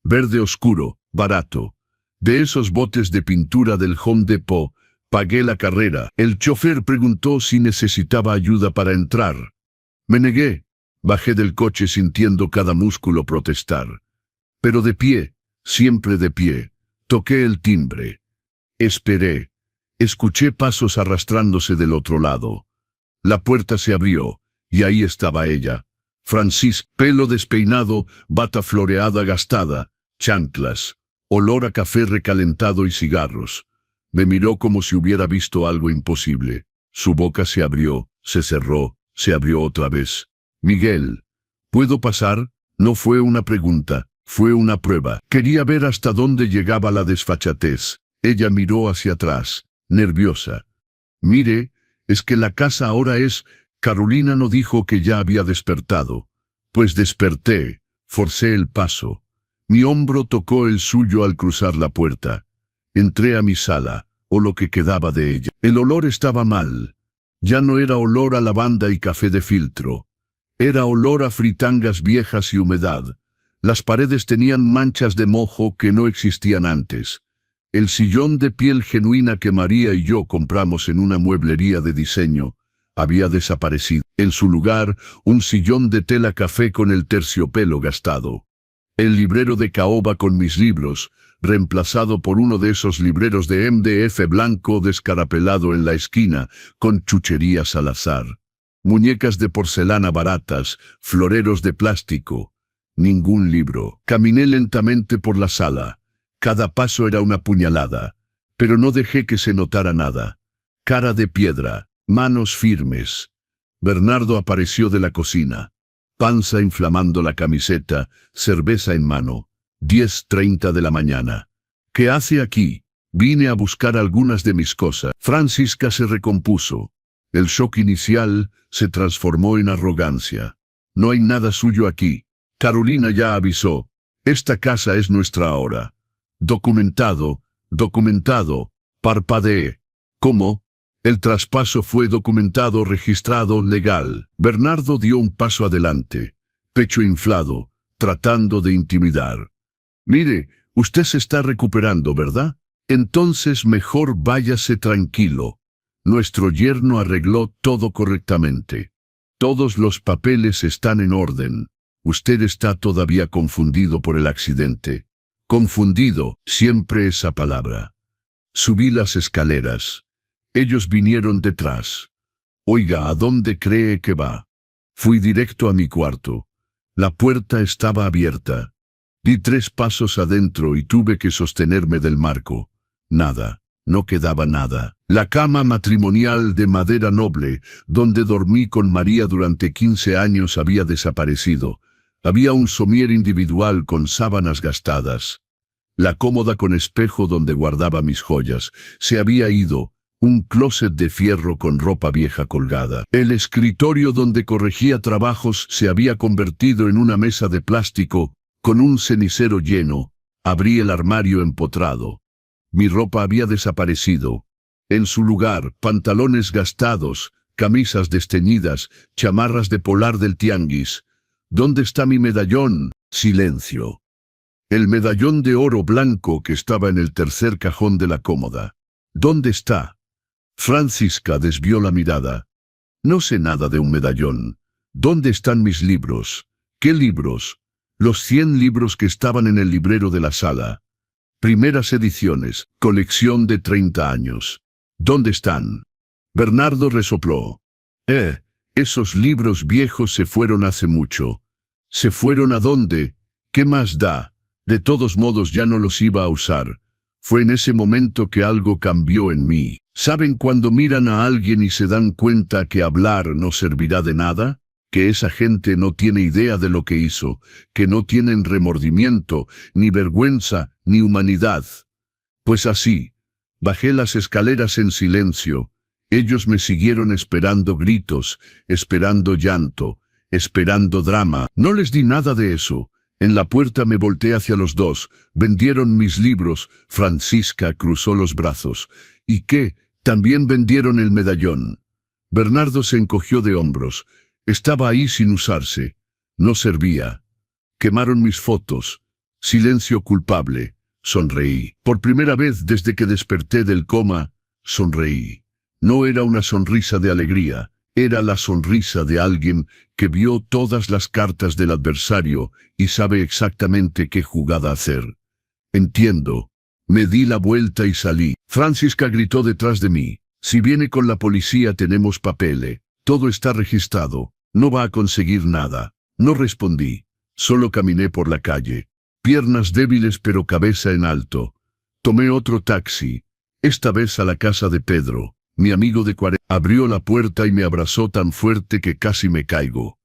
Verde oscuro, barato. De esos botes de pintura del Home Depot. Pagué la carrera. El chofer preguntó si necesitaba ayuda para entrar. Me negué. Bajé del coche sintiendo cada músculo protestar. Pero de pie, siempre de pie. Toqué el timbre. Esperé. Escuché pasos arrastrándose del otro lado. La puerta se abrió, y ahí estaba ella. Francis, pelo despeinado, bata floreada gastada, chanclas, olor a café recalentado y cigarros. Me miró como si hubiera visto algo imposible. Su boca se abrió, se cerró, se abrió otra vez. Miguel, ¿puedo pasar? No fue una pregunta, fue una prueba. Quería ver hasta dónde llegaba la desfachatez. Ella miró hacia atrás, nerviosa. Mire, es que la casa ahora es... Carolina no dijo que ya había despertado. Pues desperté, forcé el paso. Mi hombro tocó el suyo al cruzar la puerta. Entré a mi sala, o lo que quedaba de ella. El olor estaba mal. Ya no era olor a lavanda y café de filtro. Era olor a fritangas viejas y humedad. Las paredes tenían manchas de mojo que no existían antes. El sillón de piel genuina que María y yo compramos en una mueblería de diseño había desaparecido. En su lugar, un sillón de tela café con el terciopelo gastado. El librero de caoba con mis libros, reemplazado por uno de esos libreros de MDF blanco descarapelado en la esquina, con chucherías al azar. Muñecas de porcelana baratas, floreros de plástico. Ningún libro. Caminé lentamente por la sala. Cada paso era una puñalada, pero no dejé que se notara nada. Cara de piedra, manos firmes. Bernardo apareció de la cocina. Panza inflamando la camiseta, cerveza en mano. 10:30 de la mañana. ¿Qué hace aquí? Vine a buscar algunas de mis cosas. Francisca se recompuso. El shock inicial se transformó en arrogancia. No hay nada suyo aquí. Carolina ya avisó. Esta casa es nuestra ahora. Documentado, parpadeé. ¿Cómo? El traspaso fue documentado, registrado, legal. Bernardo dio un paso adelante, pecho inflado, tratando de intimidar. Mire, usted se está recuperando, ¿verdad? Entonces mejor váyase tranquilo. Nuestro yerno arregló todo correctamente. Todos los papeles están en orden. Usted está todavía confundido por el accidente. Confundido, siempre esa palabra. Subí las escaleras. Ellos vinieron detrás. Oiga, ¿a dónde cree que va? Fui directo a mi cuarto. La puerta estaba abierta. Di 3 pasos adentro y tuve que sostenerme del marco. Nada, no quedaba nada. La cama matrimonial de madera noble, donde dormí con María durante 15 años, había desaparecido. Había un somier individual con sábanas gastadas. La cómoda con espejo donde guardaba mis joyas se había ido. Un closet de fierro con ropa vieja colgada. El escritorio donde corregía trabajos se había convertido en una mesa de plástico, Con un cenicero lleno, abrí el armario empotrado. Mi ropa había desaparecido. En su lugar, pantalones gastados, camisas desteñidas, chamarras de polar del tianguis. ¿Dónde está mi medallón? Silencio. El medallón de oro blanco que estaba en el tercer cajón de la cómoda. ¿Dónde está? Francisca desvió la mirada. No sé nada de un medallón. ¿Dónde están mis libros? ¿Qué libros? Los 100 libros que estaban en el librero de la sala. Primeras ediciones, colección de 30 años. ¿Dónde están? Bernardo resopló. Esos libros viejos se fueron hace mucho. ¿Se fueron a dónde? ¿Qué más da? De todos modos ya no los iba a usar. Fue en ese momento que algo cambió en mí. ¿Saben cuando miran a alguien y se dan cuenta que hablar no servirá de nada? Que esa gente no tiene idea de lo que hizo, que no tienen remordimiento, ni vergüenza, ni humanidad. Pues así, bajé las escaleras en silencio. Ellos me siguieron esperando gritos, esperando llanto, esperando drama. No les di nada de eso. En la puerta me volteé hacia los dos. Vendieron mis libros. Francisca cruzó los brazos. ¿Y qué? También vendieron el medallón. Bernardo se encogió de hombros. Estaba ahí sin usarse. No servía. Quemaron mis fotos. Silencio culpable. Sonreí. Por primera vez desde que desperté del coma, sonreí. No era una sonrisa de alegría. Era la sonrisa de alguien que vio todas las cartas del adversario y sabe exactamente qué jugada hacer. Entiendo. Me di la vuelta y salí. Francisca gritó detrás de mí. Si viene con la policía tenemos papel. Todo está registrado. No va a conseguir nada. No respondí. Solo caminé por la calle. Piernas débiles pero cabeza en alto. Tomé otro taxi. Esta vez a la casa de Pedro. Mi amigo de 40 abrió la puerta y me abrazó tan fuerte que casi me caigo.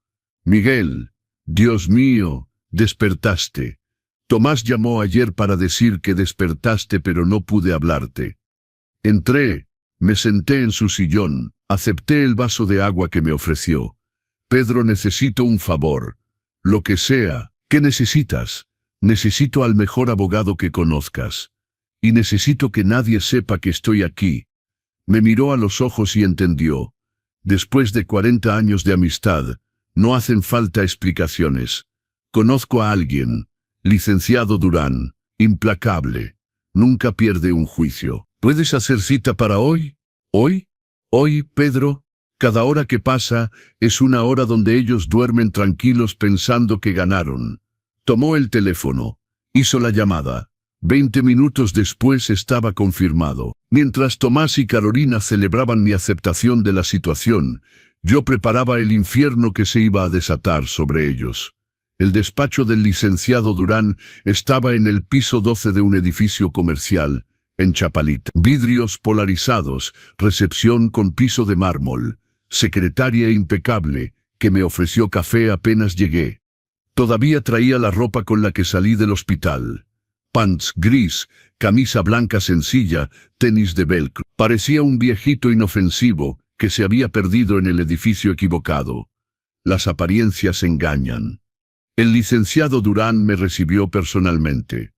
Miguel, Dios mío, despertaste. Tomás llamó ayer para decir que despertaste pero no pude hablarte. Entré, me senté en su sillón, acepté el vaso de agua que me ofreció. Pedro, necesito un favor. Lo que sea. ¿Qué necesitas? Necesito al mejor abogado que conozcas. Y necesito que nadie sepa que estoy aquí. Me miró a los ojos y entendió. Después de 40 años de amistad, no hacen falta explicaciones. Conozco a alguien, licenciado Durán, implacable. Nunca pierde un juicio. ¿Puedes hacer cita para hoy? ¿Hoy? ¿Hoy, Pedro? Cada hora que pasa es una hora donde ellos duermen tranquilos pensando que ganaron. Tomó el teléfono. Hizo la llamada. 20 minutos después estaba confirmado. Mientras Tomás y Carolina celebraban mi aceptación de la situación, yo preparaba el infierno que se iba a desatar sobre ellos. El despacho del licenciado Durán estaba en el piso 12 de un edificio comercial, en Chapalita. Vidrios polarizados, recepción con piso de mármol, secretaria impecable, que me ofreció café apenas llegué. Todavía traía la ropa con la que salí del hospital. Pants gris, camisa blanca sencilla, tenis de velcro. Parecía un viejito inofensivo que se había perdido en el edificio equivocado. Las apariencias engañan. El licenciado Durán me recibió personalmente.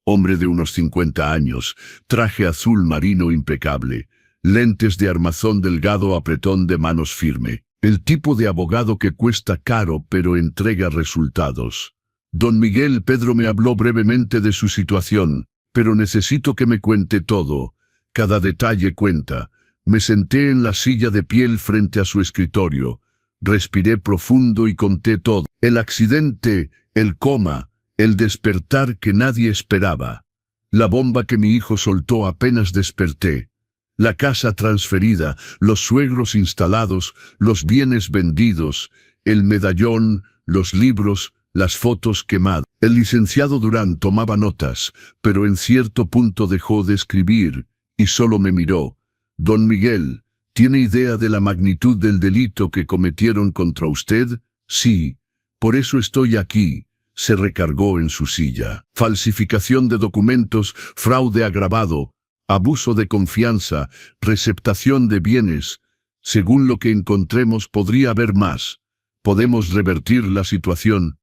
Hombre de unos 50 años, traje azul marino impecable, lentes de armazón delgado, apretón de manos firme. El tipo de abogado que cuesta caro pero entrega resultados. Don Miguel. Pedro me habló brevemente de su situación, pero necesito que me cuente todo. Cada detalle cuenta. Me senté en la silla de piel frente a su escritorio. Respiré profundo y conté todo. El accidente, el coma, el despertar que nadie esperaba. La bomba que mi hijo soltó apenas desperté. La casa transferida, los suegros instalados, los bienes vendidos, el medallón, los libros, las fotos quemadas. El licenciado Durán tomaba notas, pero en cierto punto dejó de escribir, y solo me miró. Don Miguel, ¿tiene idea de la magnitud del delito que cometieron contra usted? Sí, por eso estoy aquí. Se recargó en su silla. Falsificación de documentos, fraude agravado, abuso de confianza, receptación de bienes. Según lo que encontremos podría haber más. ¿Podemos revertir la situación?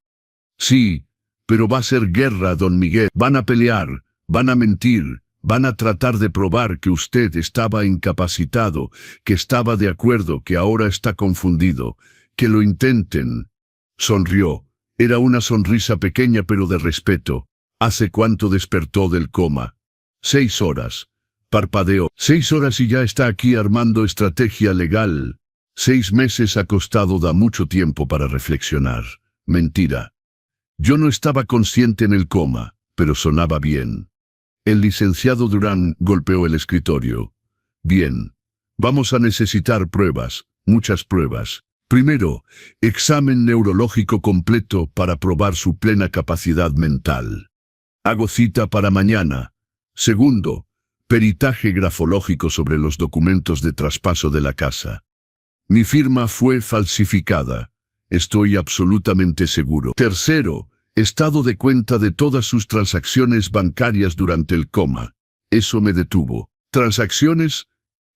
Sí, Pero va a ser guerra, don Miguel. Van a pelear, van a mentir, van a tratar de probar que usted estaba incapacitado, que estaba de acuerdo, que ahora está confundido. Que lo intenten. Sonrió. Era una sonrisa pequeña pero de respeto. ¿Hace cuánto despertó del coma? 6 horas. Parpadeó. 6 horas y ya está aquí armando estrategia legal. 6 meses acostado da mucho tiempo para reflexionar. Mentira. Yo no estaba consciente en el coma, pero sonaba bien. El licenciado Durán golpeó el escritorio. Bien. Vamos a necesitar pruebas, muchas pruebas. Primero, examen neurológico completo para probar su plena capacidad mental. Hago cita para mañana. Segundo, peritaje grafológico sobre los documentos de traspaso de la casa. Mi firma fue falsificada. Estoy absolutamente seguro. Tercero, estado de cuenta de todas sus transacciones bancarias durante el coma. Eso me detuvo. ¿Transacciones?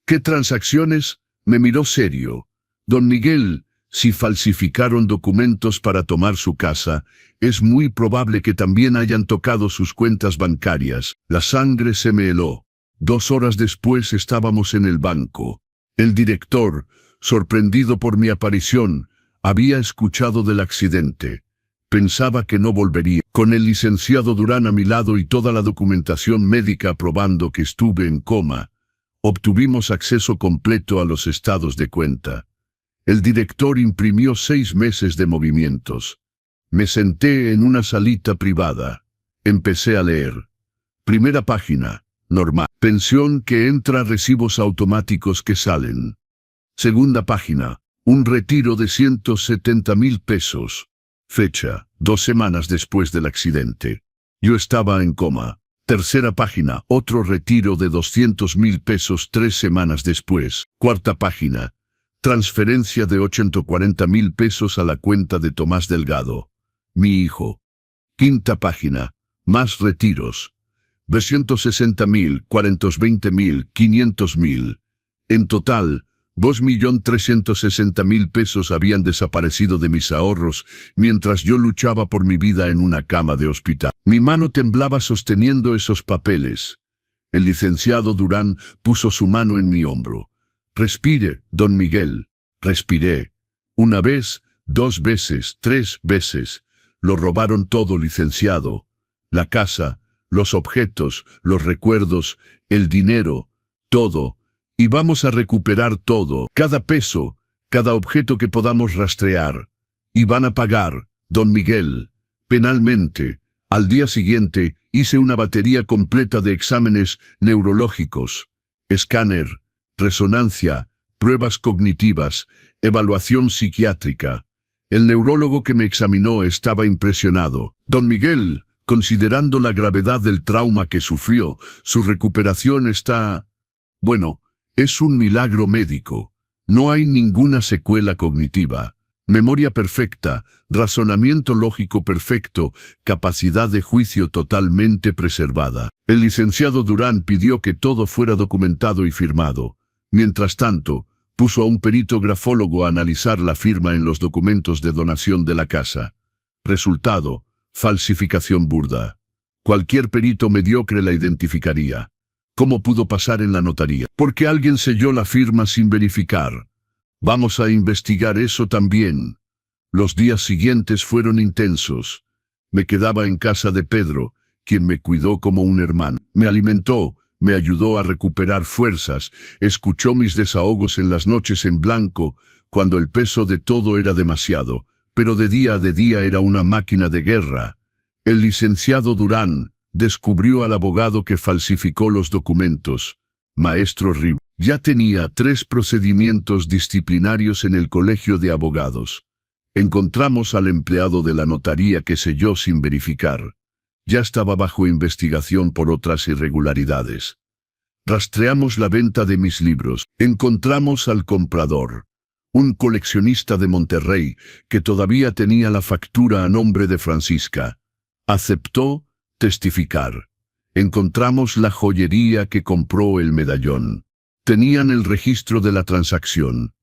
¿Qué transacciones? Me miró serio. Don Miguel, si falsificaron documentos para tomar su casa, es muy probable que también hayan tocado sus cuentas bancarias. La sangre se me heló. 2 horas después estábamos en el banco. El director, sorprendido por mi aparición, había escuchado del accidente. Pensaba que no volvería. Con el licenciado Durán a mi lado y toda la documentación médica probando que estuve en coma, obtuvimos acceso completo a los estados de cuenta. El director imprimió 6 meses de movimientos. Me senté en una salita privada. Empecé a leer. Primera página. Normal. Pensión que entra, recibos automáticos que salen. Segunda página. Un retiro de 170,000 pesos. Fecha. 2 semanas después del accidente. Yo estaba en coma. Tercera página. Otro retiro de 200,000 pesos 3 semanas después. Cuarta página. Transferencia de 840,000 pesos a la cuenta de Tomás Delgado, mi hijo. Quinta página. Más retiros. 260,000, 420,000, 500,000. En total, 2.360.000 pesos habían desaparecido de mis ahorros mientras yo luchaba por mi vida en una cama de hospital. Mi mano temblaba sosteniendo esos papeles. El licenciado Durán puso su mano en mi hombro. Respire, don Miguel. Respiré. 1 vez, 2 veces, 3 veces. Lo robaron todo, licenciado. La casa, los objetos, los recuerdos, el dinero, todo. Y vamos a recuperar todo, cada peso, cada objeto que podamos rastrear. Y van a pagar, don Miguel, penalmente. Al día siguiente, hice una batería completa de exámenes neurológicos. Escáner, resonancia, pruebas cognitivas, evaluación psiquiátrica. El neurólogo que me examinó estaba impresionado. Don Miguel, considerando la gravedad del trauma que sufrió, su recuperación está... Bueno, es un milagro médico. No hay ninguna secuela cognitiva. Memoria perfecta, razonamiento lógico perfecto, capacidad de juicio totalmente preservada. El licenciado Durán pidió que todo fuera documentado y firmado. Mientras tanto, puso a un perito grafólogo a analizar la firma en los documentos de donación de la casa. Resultado, falsificación burda. Cualquier perito mediocre la identificaría. ¿Cómo pudo pasar en la notaría? Porque alguien selló la firma sin verificar. Vamos a investigar eso también. Los días siguientes fueron intensos. Me quedaba en casa de Pedro, quien me cuidó como un hermano. Me alimentó, me ayudó a recuperar fuerzas, escuchó mis desahogos en las noches en blanco, cuando el peso de todo era demasiado, pero de día era una máquina de guerra. El licenciado Durán descubrió al abogado que falsificó los documentos. Maestro Rib. Ya tenía 3 procedimientos disciplinarios en el colegio de abogados. Encontramos al empleado de la notaría que selló sin verificar. Ya estaba bajo investigación por otras irregularidades. Rastreamos la venta de mis libros. Encontramos al comprador, un coleccionista de Monterrey, que todavía tenía la factura a nombre de Francisca. Aceptó testificar. Encontramos la joyería que compró el medallón. Tenían el registro de la transacción.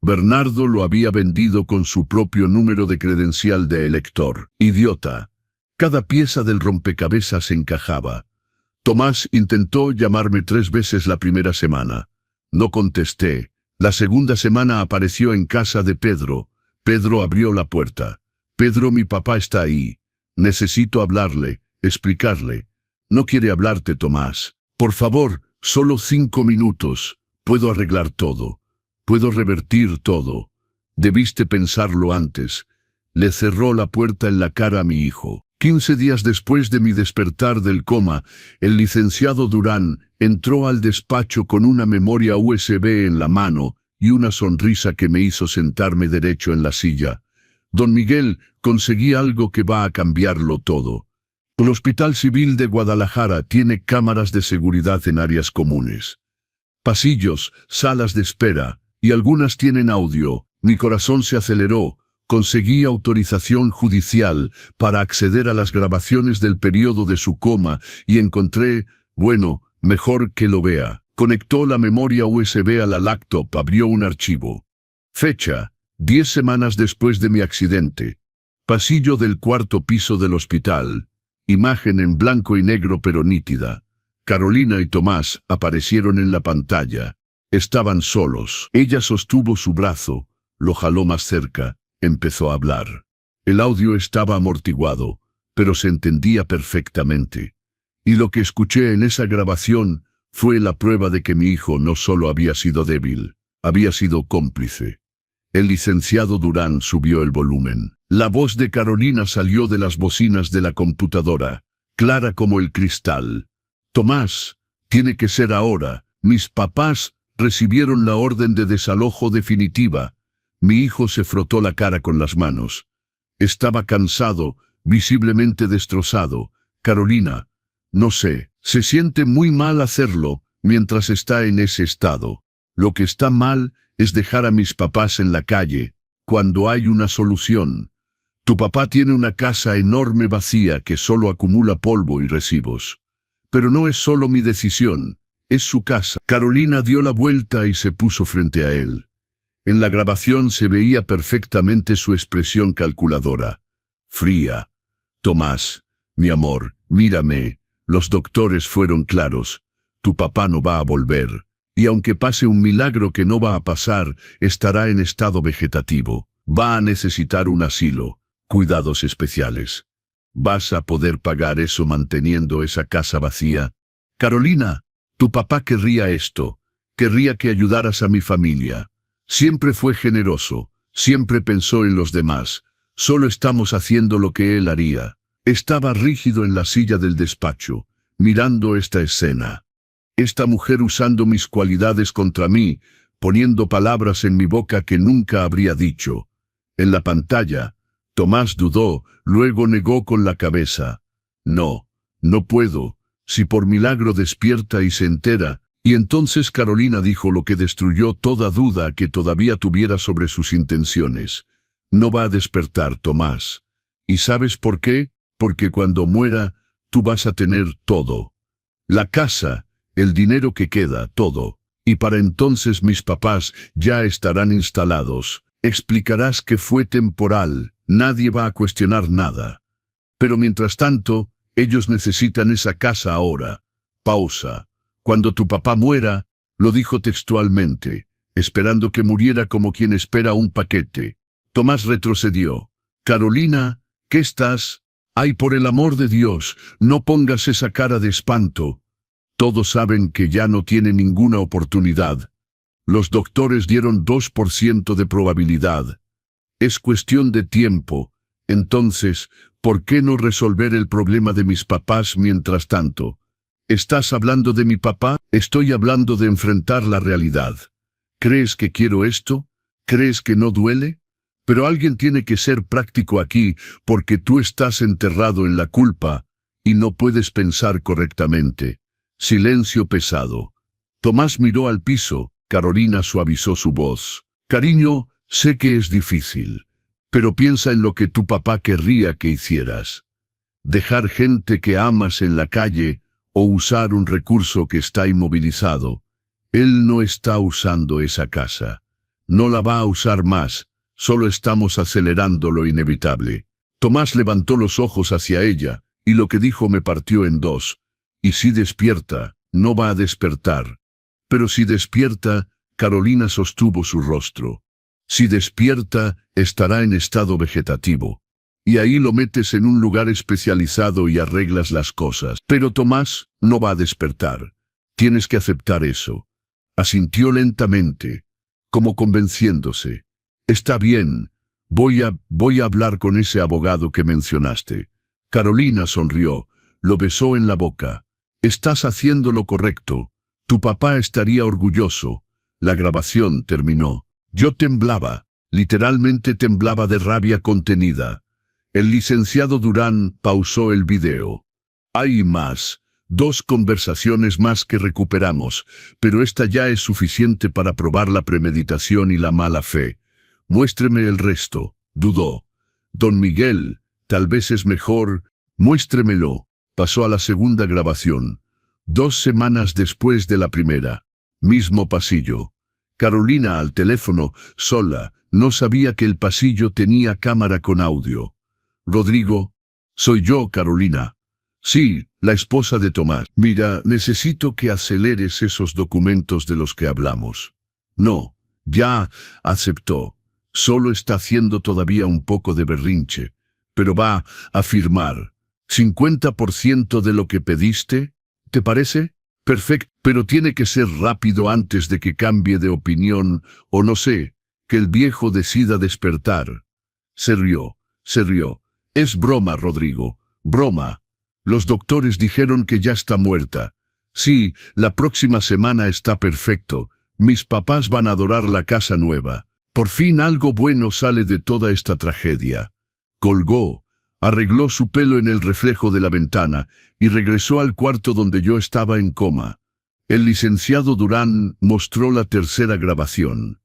Bernardo lo había vendido con su propio número de credencial de elector. Idiota. Cada pieza del rompecabezas encajaba. Tomás intentó llamarme 3 veces la primera semana. No contesté. La segunda semana apareció en casa de Pedro. Pedro abrió la puerta. Pedro, mi papá está ahí. Necesito hablarle, explicarle. No quiere hablarte, Tomás. Por favor, solo 5 minutos. Puedo arreglar todo. Puedo revertir todo. Debiste pensarlo antes. Le cerró la puerta en la cara a mi hijo. 15 días después de mi despertar del coma, el licenciado Durán entró al despacho con una memoria USB en la mano y una sonrisa que me hizo sentarme derecho en la silla. Don Miguel, conseguí algo que va a cambiarlo todo. El Hospital Civil de Guadalajara tiene cámaras de seguridad en áreas comunes. Pasillos, salas de espera, y algunas tienen audio. Mi corazón se aceleró. Conseguí autorización judicial para acceder a las grabaciones del periodo de su coma y encontré, bueno, mejor que lo vea. Conectó la memoria USB a la laptop, abrió un archivo. Fecha, 10 semanas después de mi accidente. Pasillo del 4º piso del hospital. Imagen en blanco y negro pero nítida. Carolina y Tomás aparecieron en la pantalla. Estaban solos. Ella sostuvo su brazo, lo jaló más cerca. Empezó a hablar. El audio estaba amortiguado, pero se entendía perfectamente. Y lo que escuché en esa grabación fue la prueba de que mi hijo no solo había sido débil, había sido cómplice. El licenciado Durán subió el volumen. La voz de Carolina salió de las bocinas de la computadora, clara como el cristal. Tomás, tiene que ser ahora. Mis papás recibieron la orden de desalojo definitiva. Mi hijo se frotó la cara con las manos. Estaba cansado, visiblemente destrozado. Carolina, no sé, se siente muy mal hacerlo mientras está en ese estado. Lo que está mal es dejar a mis papás en la calle, cuando hay una solución. Tu papá tiene una casa enorme vacía que solo acumula polvo y recibos. Pero no es solo mi decisión, es su casa. Carolina dio la vuelta y se puso frente a él. En la grabación se veía perfectamente su expresión calculadora. Fría. Tomás, mi amor, mírame. Los doctores fueron claros. Tu papá no va a volver. Y aunque pase un milagro que no va a pasar, estará en estado vegetativo. Va a necesitar un asilo. Cuidados especiales. ¿Vas a poder pagar eso manteniendo esa casa vacía? Carolina, tu papá querría esto. Querría que ayudaras a mi familia. Siempre fue generoso, siempre pensó en los demás. Solo estamos haciendo lo que él haría. Estaba rígido en la silla del despacho, mirando esta escena. Esta mujer usando mis cualidades contra mí, poniendo palabras en mi boca que nunca habría dicho. En la pantalla, Tomás dudó, luego negó con la cabeza. No, no puedo. Si por milagro despierta y se entera. Y entonces Carolina dijo lo que destruyó toda duda que todavía tuviera sobre sus intenciones. No va a despertar, Tomás. ¿Y sabes por qué? Porque cuando muera, tú vas a tener todo. La casa, el dinero que queda, todo. Y para entonces mis papás ya estarán instalados. Explicarás que fue temporal, nadie va a cuestionar nada. Pero mientras tanto, ellos necesitan esa casa ahora. Pausa. Cuando tu papá muera, lo dijo textualmente, esperando que muriera como quien espera un paquete. Tomás retrocedió. Carolina, ¿qué estás? Ay, por el amor de Dios, no pongas esa cara de espanto. Todos saben que ya no tiene ninguna oportunidad. Los doctores dieron 2% de probabilidad. Es cuestión de tiempo. Entonces, ¿por qué no resolver el problema de mis papás mientras tanto? ¿Estás hablando de mi papá? Estoy hablando de enfrentar la realidad. ¿Crees que quiero esto? ¿Crees que no duele? Pero alguien tiene que ser práctico aquí, porque tú estás enterrado en la culpa, y no puedes pensar correctamente. Silencio pesado. Tomás miró al piso, Carolina suavizó su voz. Cariño, sé que es difícil, pero piensa en lo que tu papá querría que hicieras. Dejar gente que amas en la calle, o usar un recurso que está inmovilizado. Él no está usando esa casa. No la va a usar más, solo estamos acelerando lo inevitable. Tomás levantó los ojos hacia ella, y lo que dijo me partió en dos. Y si despierta, no va a despertar. Pero si despierta, Carolina sostuvo su rostro. Si despierta, estará en estado vegetativo. Y ahí lo metes en un lugar especializado y arreglas las cosas. Pero Tomás no va a despertar. Tienes que aceptar eso. Asintió lentamente, como convenciéndose. Está bien, voy a hablar con ese abogado que mencionaste. Carolina sonrió, lo besó en la boca. Estás haciendo lo correcto. Tu papá estaría orgulloso. La grabación terminó. Yo temblaba, literalmente temblaba de rabia contenida. El licenciado Durán pausó el video. Hay más. 2 conversaciones más que recuperamos, pero esta ya es suficiente para probar la premeditación y la mala fe. Muéstreme el resto, dudó. Don Miguel, tal vez es mejor, muéstremelo. Pasó a la segunda grabación. 2 semanas después de la primera. Mismo pasillo. Carolina al teléfono, sola, no sabía que el pasillo tenía cámara con audio. Rodrigo, soy yo, Carolina. Sí, la esposa de Tomás. Mira, necesito que aceleres esos documentos de los que hablamos. No, ya, aceptó. Solo está haciendo todavía un poco de berrinche, pero va a firmar. 50% de lo que pediste, ¿te parece? Perfecto, pero tiene que ser rápido antes de que cambie de opinión, o no sé, que el viejo decida despertar. Se rió. Es broma, Rodrigo, broma. Los doctores dijeron que ya está muerta. Sí, la próxima semana está perfecto. Mis papás van a adorar la casa nueva. Por fin algo bueno sale de toda esta tragedia. Colgó, arregló su pelo en el reflejo de la ventana y regresó al cuarto donde yo estaba en coma. El licenciado Durán mostró la tercera grabación.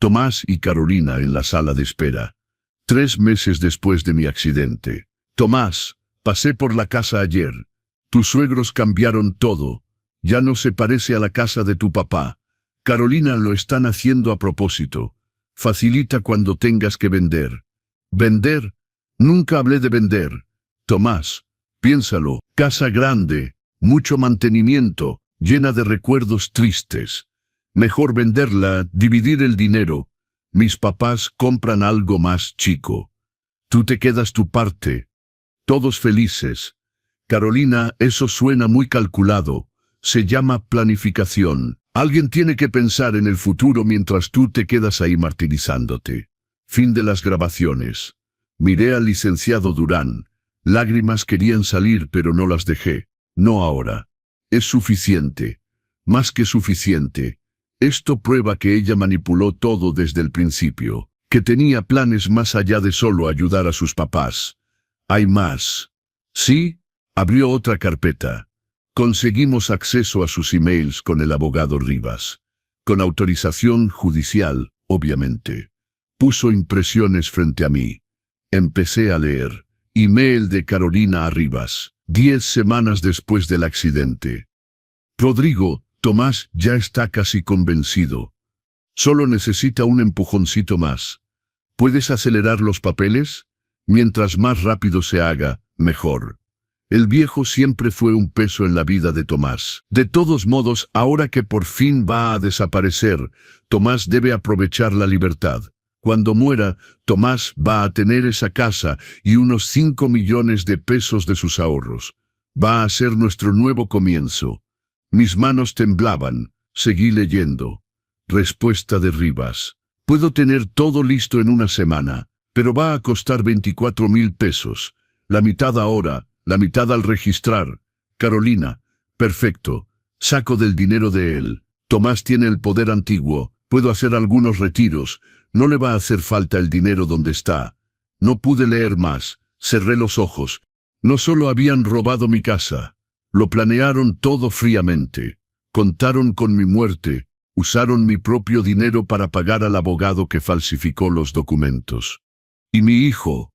Tomás y Carolina en la sala de espera. 3 meses después de mi accidente. Tomás, pasé por la casa ayer. Tus suegros cambiaron todo. Ya no se parece a la casa de tu papá. Carolina, lo están haciendo a propósito. Facilita cuando tengas que vender. ¿Vender? Nunca hablé de vender. Tomás, piénsalo. Casa grande, mucho mantenimiento, llena de recuerdos tristes. Mejor venderla, dividir el dinero. Mis papás compran algo más chico. Tú te quedas tu parte. Todos felices. Carolina, eso suena muy calculado. Se llama planificación. Alguien tiene que pensar en el futuro mientras tú te quedas ahí martirizándote. Fin de las grabaciones. Miré al licenciado Durán. Lágrimas querían salir, pero no las dejé. No ahora. Es suficiente. Más que suficiente. Esto prueba que ella manipuló todo desde el principio, que tenía planes más allá de solo ayudar a sus papás. Hay más. Sí, abrió otra carpeta. Conseguimos acceso a sus emails con el abogado Rivas. Con autorización judicial, obviamente. Puso impresiones frente a mí. Empecé a leer. Email de Carolina a Rivas. 10 semanas después del accidente. Rodrigo, Tomás ya está casi convencido. Solo necesita un empujoncito más. ¿Puedes acelerar los papeles? Mientras más rápido se haga, mejor. El viejo siempre fue un peso en la vida de Tomás. De todos modos, ahora que por fin va a desaparecer, Tomás debe aprovechar la libertad. Cuando muera, Tomás va a tener esa casa y unos 5 millones de pesos de sus ahorros. Va a ser nuestro nuevo comienzo. Mis manos temblaban. Seguí leyendo. Respuesta de Rivas. Puedo tener todo listo en una semana, pero va a costar 24,000 pesos. La mitad ahora, la mitad al registrar. Carolina. Perfecto. Saco del dinero de él. Tomás tiene el poder antiguo. Puedo hacer algunos retiros. No le va a hacer falta el dinero donde está. No pude leer más. Cerré los ojos. No solo habían robado mi casa. Lo planearon todo fríamente. Contaron con mi muerte. Usaron mi propio dinero para pagar al abogado que falsificó los documentos. Y mi hijo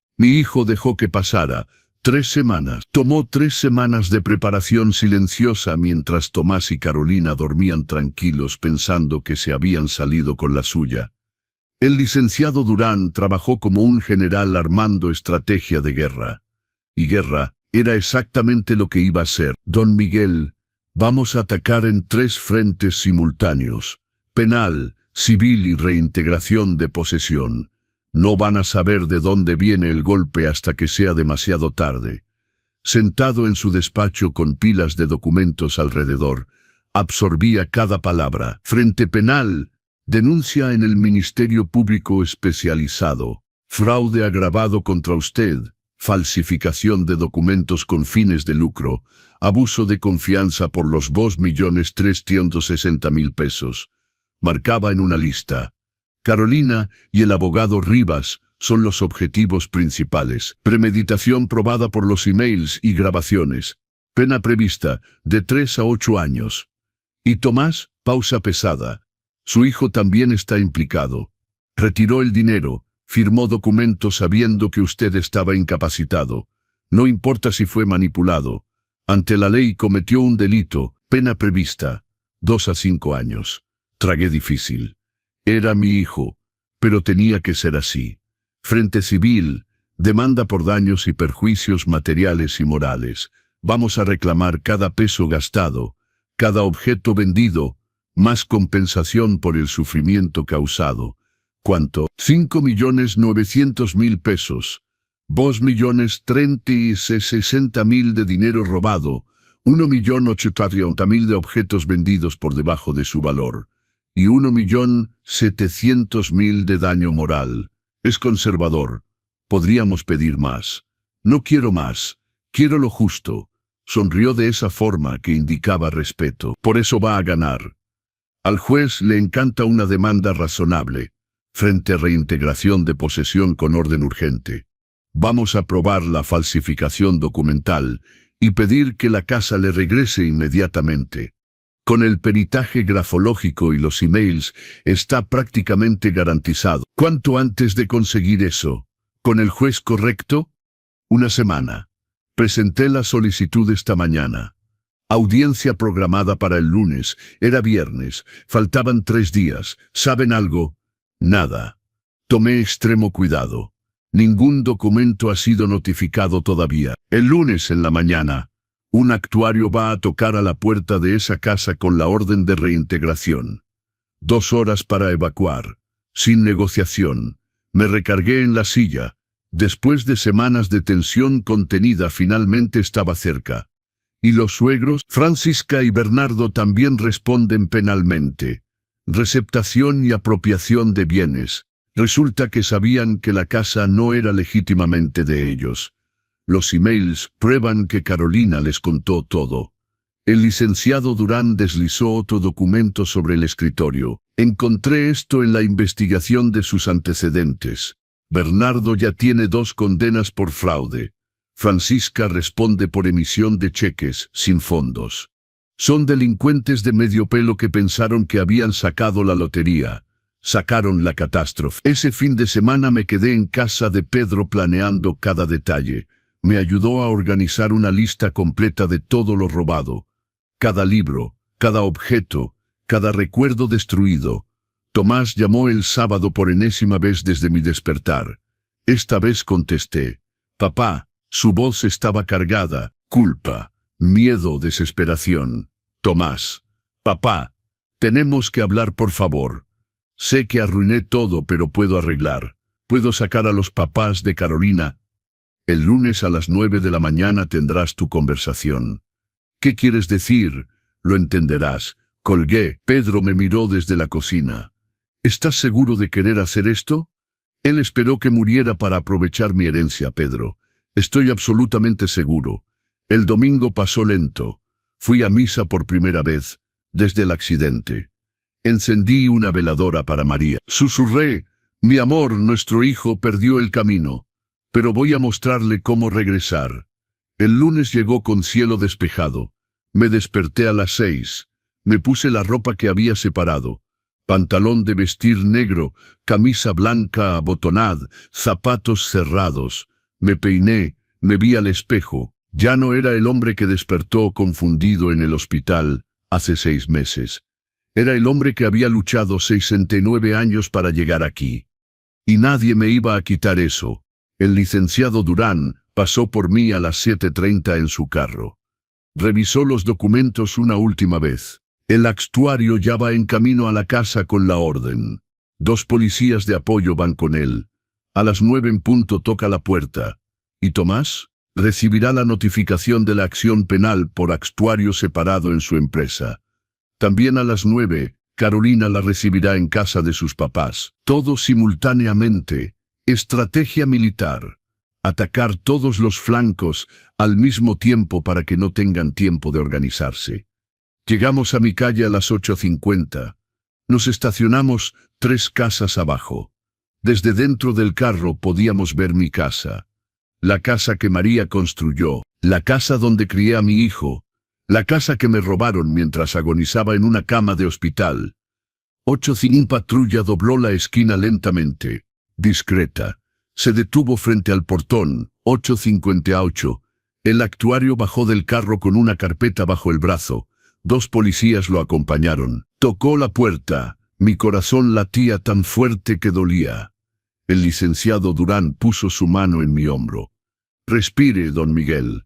dejó que pasara. 3 semanas. Tomó 3 semanas de preparación silenciosa mientras Tomás y Carolina dormían tranquilos pensando que se habían salido con la suya. El licenciado Durán trabajó como un general armando estrategia de guerra. Y guerra era exactamente lo que iba a ser. Don Miguel, vamos a atacar en 3 frentes simultáneos: penal, civil y reintegración de posesión. No van a saber de dónde viene el golpe hasta que sea demasiado tarde. Sentado en su despacho con pilas de documentos alrededor, absorbía cada palabra. Frente penal, denuncia en el Ministerio Público Especializado. Fraude agravado contra usted. Falsificación de documentos con fines de lucro. Abuso de confianza por los 2.360.000 pesos. Marcaba en una lista. Carolina y el abogado Rivas son los objetivos principales. Premeditación probada por los emails y grabaciones. Pena prevista, de 3 a 8 años. Y Tomás, pausa pesada. Su hijo también está implicado. Retiró el dinero, firmó documentos sabiendo que usted estaba incapacitado. No importa si fue manipulado. Ante la ley cometió un delito, pena prevista, 2 a 5 años. Tragué difícil. Era mi hijo, pero tenía que ser así. Frente civil, demanda por daños y perjuicios materiales y morales. Vamos a reclamar cada peso gastado, cada objeto vendido, más compensación por el sufrimiento causado. ¿Cuánto? 5.900.000 pesos. 2.030.060.000 de dinero robado. 1.830.000 de objetos vendidos por debajo de su valor. Y 1.700.000 de daño moral. Es conservador. Podríamos pedir más. No quiero más. Quiero lo justo. Sonrió de esa forma que indicaba respeto. Por eso va a ganar. Al juez le encanta una demanda razonable. Frente a reintegración de posesión con orden urgente. Vamos a probar la falsificación documental y pedir que la casa le regrese inmediatamente. Con el peritaje grafológico y los emails está prácticamente garantizado. ¿Cuánto antes de conseguir eso? ¿Con el juez correcto? 1 semana. Presenté la solicitud esta mañana. Audiencia programada para el lunes. Era viernes. Faltaban 3 días. ¿Saben algo? Nada. Tomé extremo cuidado. Ningún documento ha sido notificado todavía. El lunes en la mañana, un actuario va a tocar a la puerta de esa casa con la orden de reintegración. 2 horas para evacuar. Sin negociación. Me recargué en la silla. Después de semanas de tensión contenida, finalmente estaba cerca. Y los suegros, Francisca y Bernardo, también responden penalmente. Receptación y apropiación de bienes. Resulta que sabían que la casa no era legítimamente de ellos. Los emails prueban que Carolina les contó todo. El licenciado Durán deslizó otro documento sobre el escritorio. Encontré esto en la investigación de sus antecedentes. Bernardo ya tiene 2 condenas por fraude. Francisca responde por emisión de cheques sin fondos. Son delincuentes de medio pelo que pensaron que habían sacado la lotería. Sacaron la catástrofe. Ese fin de semana me quedé en casa de Pedro planeando cada detalle. Me ayudó a organizar una lista completa de todo lo robado. Cada libro, cada objeto, cada recuerdo destruido. Tomás llamó el sábado por enésima vez desde mi despertar. Esta vez contesté. Papá, su voz estaba cargada. Culpa, miedo, desesperación. Tomás. Papá, tenemos que hablar, por favor. Sé que arruiné todo, pero puedo arreglar. Puedo sacar a los papás de Carolina. El lunes a las 9 de la mañana tendrás tu conversación. ¿Qué quieres decir? Lo entenderás. Colgué. Pedro me miró desde la cocina. ¿Estás seguro de querer hacer esto? Él esperó que muriera para aprovechar mi herencia, Pedro. Estoy absolutamente seguro. El domingo pasó lento. Fui a misa por primera vez, desde el accidente. Encendí una veladora para María. Susurré, mi amor, nuestro hijo perdió el camino. Pero voy a mostrarle cómo regresar. El lunes llegó con cielo despejado. Me desperté a las 6. Me puse la ropa que había separado. Pantalón de vestir negro, camisa blanca abotonada, zapatos cerrados. Me peiné, me vi al espejo. Ya no era el hombre que despertó confundido en el hospital hace 6 meses. Era el hombre que había luchado 69 años para llegar aquí. Y nadie me iba a quitar eso. El licenciado Durán pasó por mí a las 7:30 en su carro. Revisó los documentos una última vez. El actuario ya va en camino a la casa con la orden. 2 policías de apoyo van con él. A las 9 en punto toca la puerta. ¿Y Tomás? Recibirá la notificación de la acción penal por actuario separado en su empresa. También a las 9, Carolina la recibirá en casa de sus papás. Todo simultáneamente. Estrategia militar. Atacar todos los flancos al mismo tiempo para que no tengan tiempo de organizarse. Llegamos a mi calle a las 8:50. Nos estacionamos 3 casas abajo. Desde dentro del carro podíamos ver mi casa. La casa que María construyó. La casa donde crié a mi hijo. La casa que me robaron mientras agonizaba en una cama de hospital. 8:05 patrulla dobló la esquina lentamente. Discreta. Se detuvo frente al portón. 8:58. El actuario bajó del carro con una carpeta bajo el brazo. 2 policías lo acompañaron. Tocó la puerta. Mi corazón latía tan fuerte que dolía. El licenciado Durán puso su mano en mi hombro. Respire, don Miguel.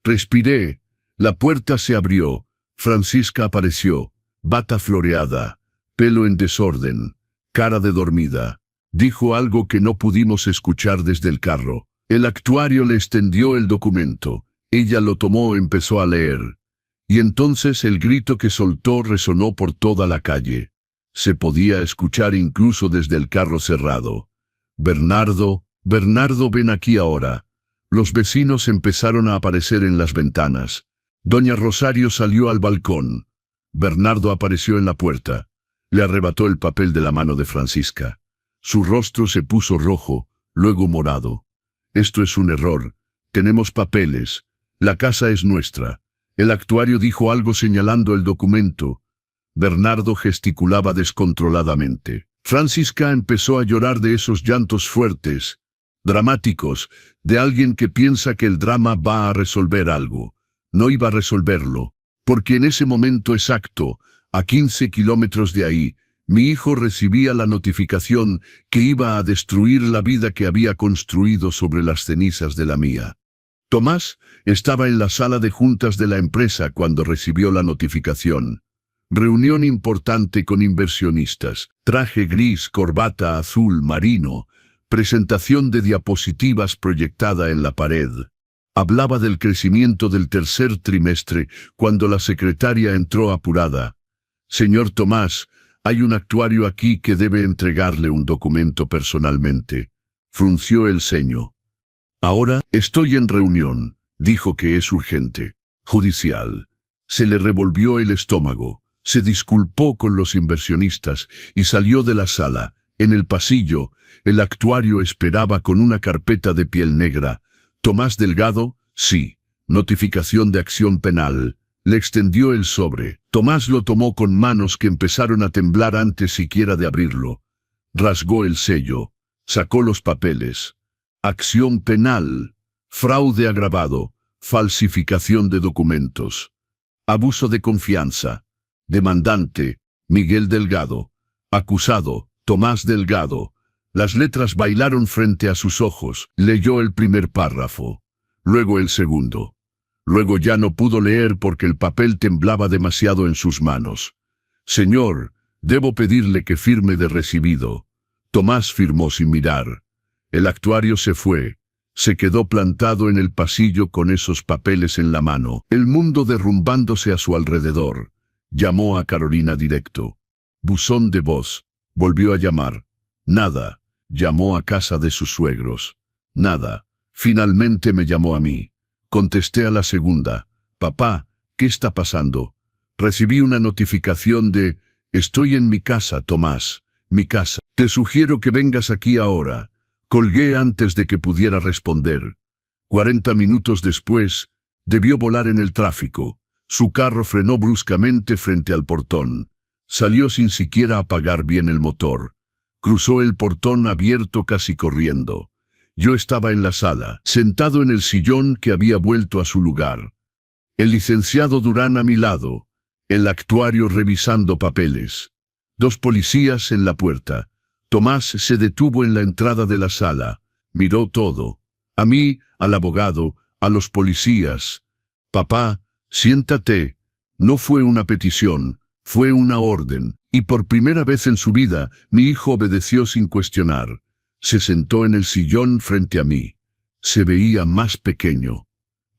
Respiré. La puerta se abrió. Francisca apareció. Bata floreada. Pelo en desorden. Cara de dormida. Dijo algo que no pudimos escuchar desde el carro. El actuario le extendió el documento. Ella lo tomó y empezó a leer. Y entonces el grito que soltó resonó por toda la calle. Se podía escuchar incluso desde el carro cerrado. Bernardo, Bernardo, ven aquí ahora. Los vecinos empezaron a aparecer en las ventanas. Doña Rosario salió al balcón. Bernardo apareció en la puerta. Le arrebató el papel de la mano de Francisca. Su rostro se puso rojo, luego morado. Esto es un error. Tenemos papeles. La casa es nuestra. El actuario dijo algo señalando el documento. Bernardo gesticulaba descontroladamente. Francisca empezó a llorar de esos llantos fuertes, dramáticos, de alguien que piensa que el drama va a resolver algo. No iba a resolverlo, porque en ese momento exacto, a 15 kilómetros de ahí, mi hijo recibía la notificación que iba a destruir la vida que había construido sobre las cenizas de la mía. Tomás estaba en la sala de juntas de la empresa cuando recibió la notificación. Reunión importante con inversionistas, traje gris, corbata azul marino, presentación de diapositivas proyectada en la pared. Hablaba del crecimiento del tercer trimestre cuando la secretaria entró apurada. Señor Tomás, hay un actuario aquí que debe entregarle un documento personalmente. Frunció el ceño. Ahora estoy en reunión, dijo que es urgente. Judicial. Se le revolvió el estómago. Se disculpó con los inversionistas y salió de la sala. En el pasillo, el actuario esperaba con una carpeta de piel negra. Tomás Delgado, sí. Notificación de acción penal. Le extendió el sobre. Tomás lo tomó con manos que empezaron a temblar antes siquiera de abrirlo. Rasgó el sello. Sacó los papeles. Acción penal. Fraude agravado. Falsificación de documentos. Abuso de confianza. Demandante, Miguel Delgado. Acusado, Tomás Delgado. Las letras bailaron frente a sus ojos. Leyó el primer párrafo. Luego el segundo. Luego ya no pudo leer porque el papel temblaba demasiado en sus manos. Señor, debo pedirle que firme de recibido. Tomás firmó sin mirar. El actuario se fue. Se quedó plantado en el pasillo con esos papeles en la mano, el mundo derrumbándose a su alrededor. Llamó a Carolina directo. Buzón de voz. Volvió a llamar. Nada. Llamó a casa de sus suegros. Nada. Finalmente me llamó a mí. Contesté a la segunda. Papá, ¿qué está pasando? Recibí una notificación de... Estoy en mi casa, Tomás. Mi casa. Te sugiero que vengas aquí ahora. Colgué antes de que pudiera responder. 40 minutos después, debió volar en el tráfico. Su carro frenó bruscamente frente al portón. Salió sin siquiera apagar bien el motor. Cruzó el portón abierto casi corriendo. Yo estaba en la sala, sentado en el sillón que había vuelto a su lugar. El licenciado Durán a mi lado. El actuario revisando papeles. 2 policías en la puerta. Tomás se detuvo en la entrada de la sala. Miró todo. A mí, al abogado, a los policías. Papá, siéntate. No fue una petición, fue una orden. Y por primera vez en su vida, mi hijo obedeció sin cuestionar. Se sentó en el sillón frente a mí. Se veía más pequeño.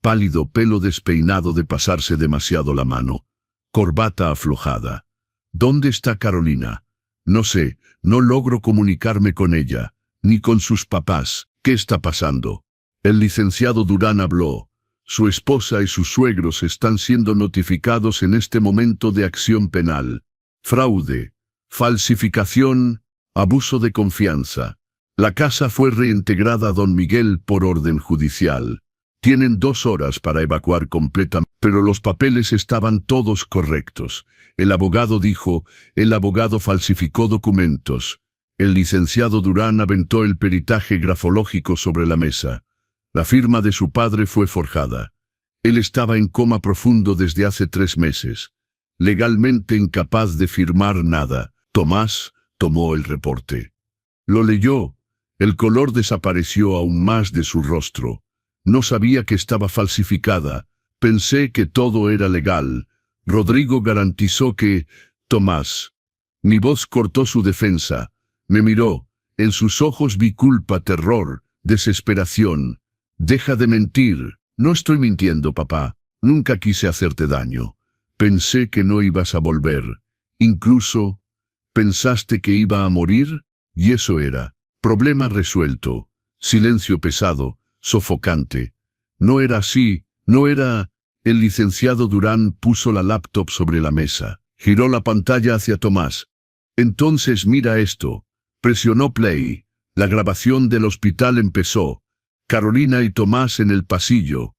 Pálido, pelo despeinado de pasarse demasiado la mano. Corbata aflojada. ¿Dónde está Carolina? No sé, no logro comunicarme con ella, ni con sus papás. ¿Qué está pasando? El licenciado Durán habló. Su esposa y sus suegros están siendo notificados en este momento de acción penal. Fraude, falsificación, abuso de confianza. La casa fue reintegrada a don Miguel por orden judicial. Tienen 2 horas para evacuar completamente, pero los papeles estaban todos correctos. El abogado dijo, el abogado falsificó documentos. El licenciado Durán aventó el peritaje grafológico sobre la mesa. La firma de su padre fue forjada. Él estaba en coma profundo desde hace 3 meses. Legalmente incapaz de firmar nada. Tomás tomó el reporte. Lo leyó. El color desapareció aún más de su rostro. No sabía que estaba falsificada. Pensé que todo era legal. Rodrigo garantizó que... Tomás. Mi voz cortó su defensa. Me miró. En sus ojos vi culpa, terror, desesperación. Deja de mentir. No estoy mintiendo, papá. Nunca quise hacerte daño. Pensé que no ibas a volver. Incluso, ¿pensaste que iba a morir? Y eso era. Problema resuelto. Silencio pesado, sofocante. No era así, no era... El licenciado Durán puso la laptop sobre la mesa. Giró la pantalla hacia Tomás. Entonces mira esto. Presionó play. La grabación del hospital empezó. Carolina y Tomás en el pasillo.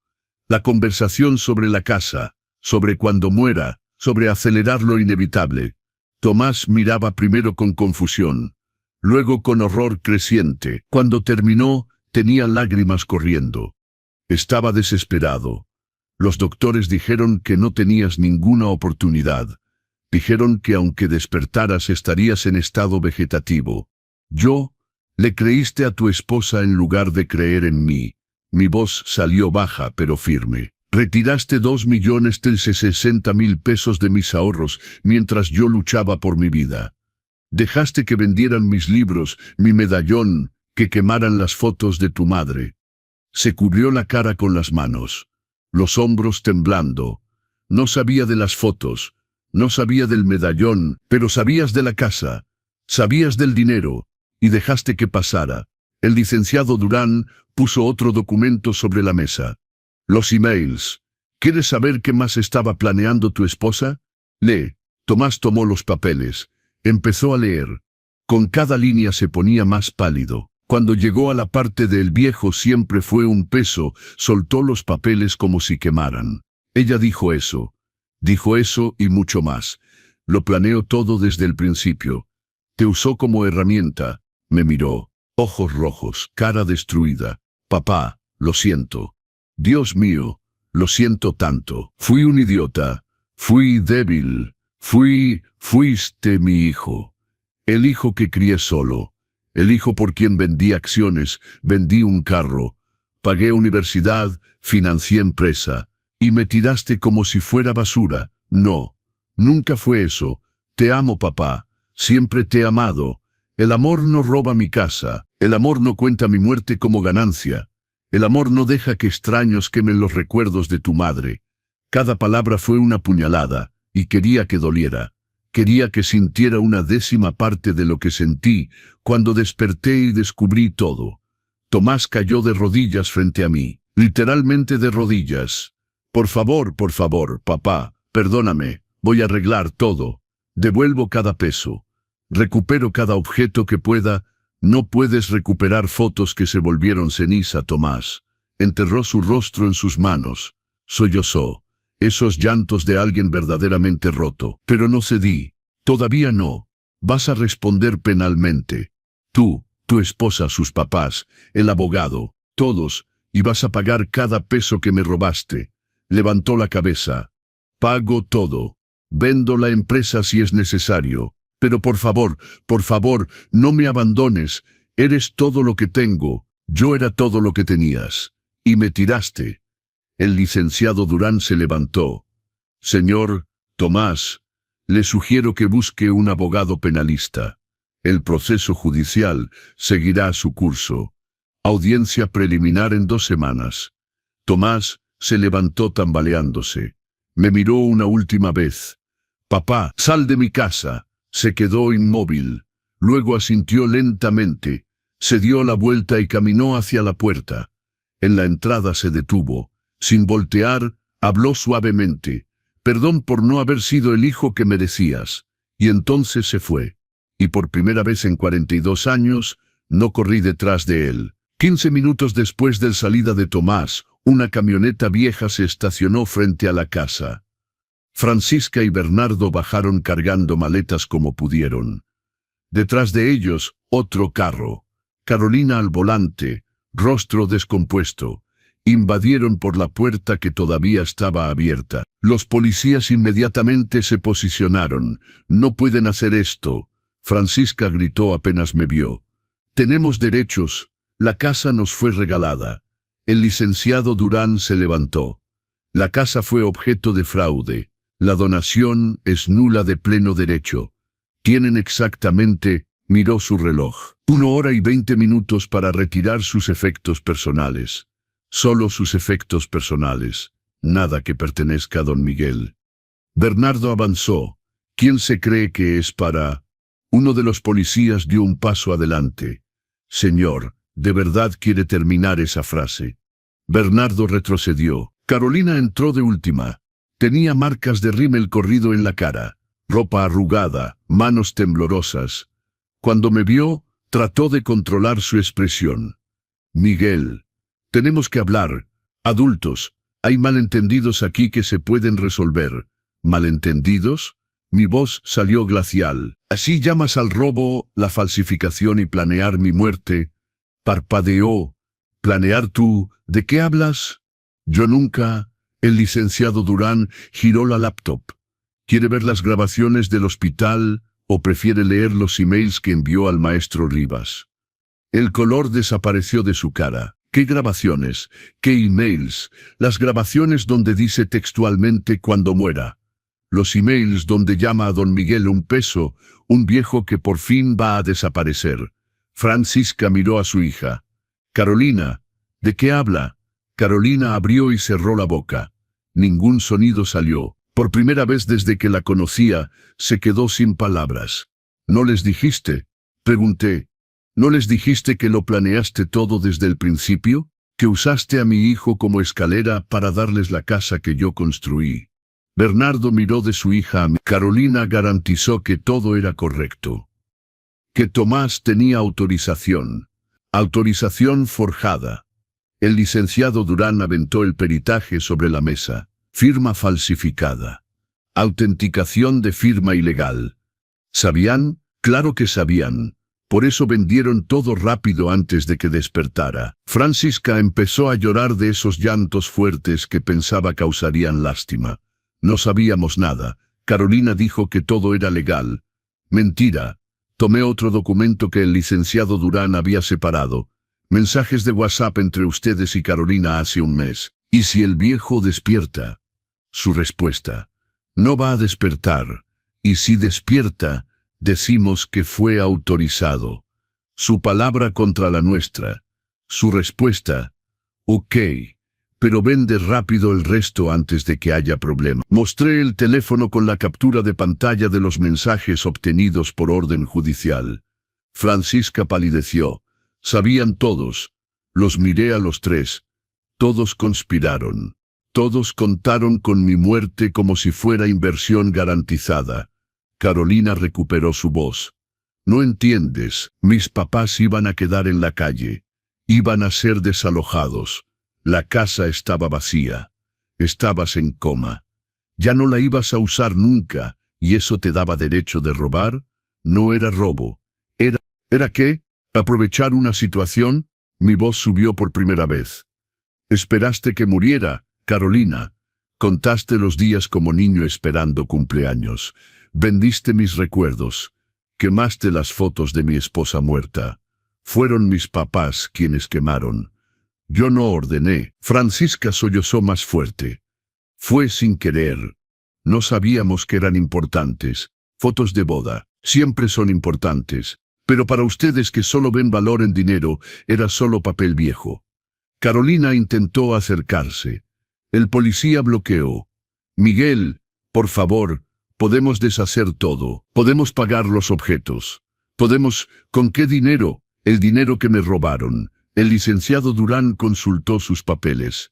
La conversación sobre la casa, sobre cuando muera, sobre acelerar lo inevitable. Tomás miraba primero con confusión, luego con horror creciente. Cuando terminó, tenía lágrimas corriendo. Estaba desesperado. Los doctores dijeron que no tenías ninguna oportunidad. Dijeron que aunque despertaras estarías en estado vegetativo. Le creíste a tu esposa en lugar de creer en mí. Mi voz salió baja pero firme. Retiraste 2.060.000 pesos de mis ahorros mientras yo luchaba por mi vida. Dejaste que vendieran mis libros, mi medallón, que quemaran las fotos de tu madre. Se cubrió la cara con las manos, los hombros temblando. No sabía de las fotos, no sabía del medallón, pero sabías de la casa, sabías del dinero, y dejaste que pasara. El licenciado Durán puso otro documento sobre la mesa. Los emails. ¿Quieres saber qué más estaba planeando tu esposa? Lee. Tomás tomó los papeles. Empezó a leer. Con cada línea se ponía más pálido. Cuando llegó a la parte de el viejo siempre fue un peso, soltó los papeles como si quemaran. Ella dijo eso y mucho más. Lo planeó todo desde el principio. Te usó como herramienta. Me miró. Ojos rojos, cara destruida. Papá, lo siento. Dios mío, lo siento tanto. Fui un idiota. Fui débil. Fuiste mi hijo. El hijo que crié solo. El hijo por quien vendí acciones, vendí un carro. Pagué universidad, financié empresa. Y me tiraste como si fuera basura. No, nunca fue eso. Te amo, papá. Siempre te he amado. El amor no roba mi casa. El amor no cuenta mi muerte como ganancia. El amor no deja que extraños quemen los recuerdos de tu madre. Cada palabra fue una puñalada, y quería que doliera. Quería que sintiera una 10ª parte de lo que sentí cuando desperté y descubrí todo. Tomás cayó de rodillas frente a mí, literalmente de rodillas. Por favor, papá, perdóname, voy a arreglar todo. Devuelvo cada peso. Recupero cada objeto que pueda. No puedes recuperar fotos que se volvieron ceniza, Tomás. Enterró su rostro en sus manos. Sollozó. Esos llantos de alguien verdaderamente roto. Pero no cedí. Todavía no. Vas a responder penalmente. Tú, tu esposa, sus papás, el abogado, todos, y vas a pagar cada peso que me robaste. Levantó la cabeza. Pago todo. Vendo la empresa si es necesario. Pero por favor, no me abandones. Eres todo lo que tengo. Yo era todo lo que tenías. Y me tiraste. El licenciado Durán se levantó. Señor Tomás, le sugiero que busque un abogado penalista. El proceso judicial seguirá su curso. Audiencia preliminar en 2 semanas. Tomás se levantó tambaleándose. Me miró una última vez. Papá, sal de mi casa. Se quedó inmóvil. Luego asintió lentamente. Se dio la vuelta y caminó hacia la puerta. En la entrada se detuvo. Sin voltear, habló suavemente. Perdón por no haber sido el hijo que merecías. Y entonces se fue. Y por primera vez en 42 años, no corrí detrás de él. 15 minutos después de la salida de Tomás, una camioneta vieja se estacionó frente a la casa. Francisca y Bernardo bajaron cargando maletas como pudieron. Detrás de ellos, otro carro. Carolina al volante, rostro descompuesto. Invadieron por la puerta que todavía estaba abierta. Los policías inmediatamente se posicionaron. No pueden hacer esto. Francisca gritó apenas me vio. Tenemos derechos. La casa nos fue regalada. El licenciado Durán se levantó. La casa fue objeto de fraude. La donación es nula de pleno derecho. Tienen exactamente, miró su reloj, 1 hora y 20 minutos para retirar sus efectos personales. Solo sus efectos personales. Nada que pertenezca a don Miguel. Bernardo avanzó. ¿Quién se cree que es para...? Uno de los policías dio un paso adelante. Señor, ¿de verdad quiere terminar esa frase? Bernardo retrocedió. Carolina entró de última. Tenía marcas de rímel corrido en la cara, ropa arrugada, manos temblorosas. Cuando me vio, trató de controlar su expresión. Miguel, tenemos que hablar. Adultos, hay malentendidos aquí que se pueden resolver. ¿Malentendidos? Mi voz salió glacial. ¿Así llamas al robo, la falsificación y planear mi muerte? Parpadeó. ¿Planear tú? ¿De qué hablas? Yo nunca... El licenciado Durán giró la laptop. ¿Quiere ver las grabaciones del hospital o prefiere leer los emails que envió al maestro Rivas? El color desapareció de su cara. ¿Qué grabaciones? ¿Qué emails? Las grabaciones donde dice textualmente cuando muera. Los emails donde llama a don Miguel un peso, un viejo que por fin va a desaparecer. Francisca miró a su hija. Carolina, ¿de qué habla? Carolina abrió y cerró la boca. Ningún sonido salió. Por primera vez desde que la conocía, se quedó sin palabras. ¿No les dijiste? Pregunté. ¿No les dijiste que lo planeaste todo desde el principio? ¿Que usaste a mi hijo como escalera para darles la casa que yo construí? Bernardo miró de su hija a mí. Carolina garantizó que todo era correcto. Que Tomás tenía autorización. Autorización forjada. El licenciado Durán aventó el peritaje sobre la mesa. Firma falsificada. Autenticación de firma ilegal. ¿Sabían? Claro que sabían. Por eso vendieron todo rápido antes de que despertara. Francisca empezó a llorar de esos llantos fuertes que pensaba causarían lástima. No sabíamos nada. Carolina dijo que todo era legal. Mentira. Tomé otro documento que el licenciado Durán había separado. Mensajes de WhatsApp entre ustedes y Carolina hace un mes. ¿Y si el viejo despierta? Su respuesta. No va a despertar. Y si despierta, decimos que fue autorizado. Su palabra contra la nuestra. Su respuesta. Ok. Pero vende rápido el resto antes de que haya problema. Mostré el teléfono con la captura de pantalla de los mensajes obtenidos por orden judicial. Francisca palideció. Sabían todos. Los miré a los tres. Todos conspiraron. Todos contaron con mi muerte como si fuera inversión garantizada. Carolina recuperó su voz. No entiendes, mis papás iban a quedar en la calle. Iban a ser desalojados. La casa estaba vacía. Estabas en coma. Ya no la ibas a usar nunca, y eso te daba derecho de robar. No era robo. ¿Era qué? ¿Aprovechar una situación? Mi voz subió por primera vez. Esperaste que muriera, Carolina. Contaste los días como niño esperando cumpleaños. Vendiste mis recuerdos. Quemaste las fotos de mi esposa muerta. Fueron mis papás quienes quemaron. Yo no ordené. Francisca sollozó más fuerte. Fue sin querer. No sabíamos que eran importantes. Fotos de boda. Siempre son importantes. Pero para ustedes que solo ven valor en dinero, era solo papel viejo. Carolina intentó acercarse. El policía bloqueó. Miguel, por favor, podemos deshacer todo. Podemos pagar los objetos. Podemos... ¿Con qué dinero? El dinero que me robaron. El licenciado Durán consultó sus papeles.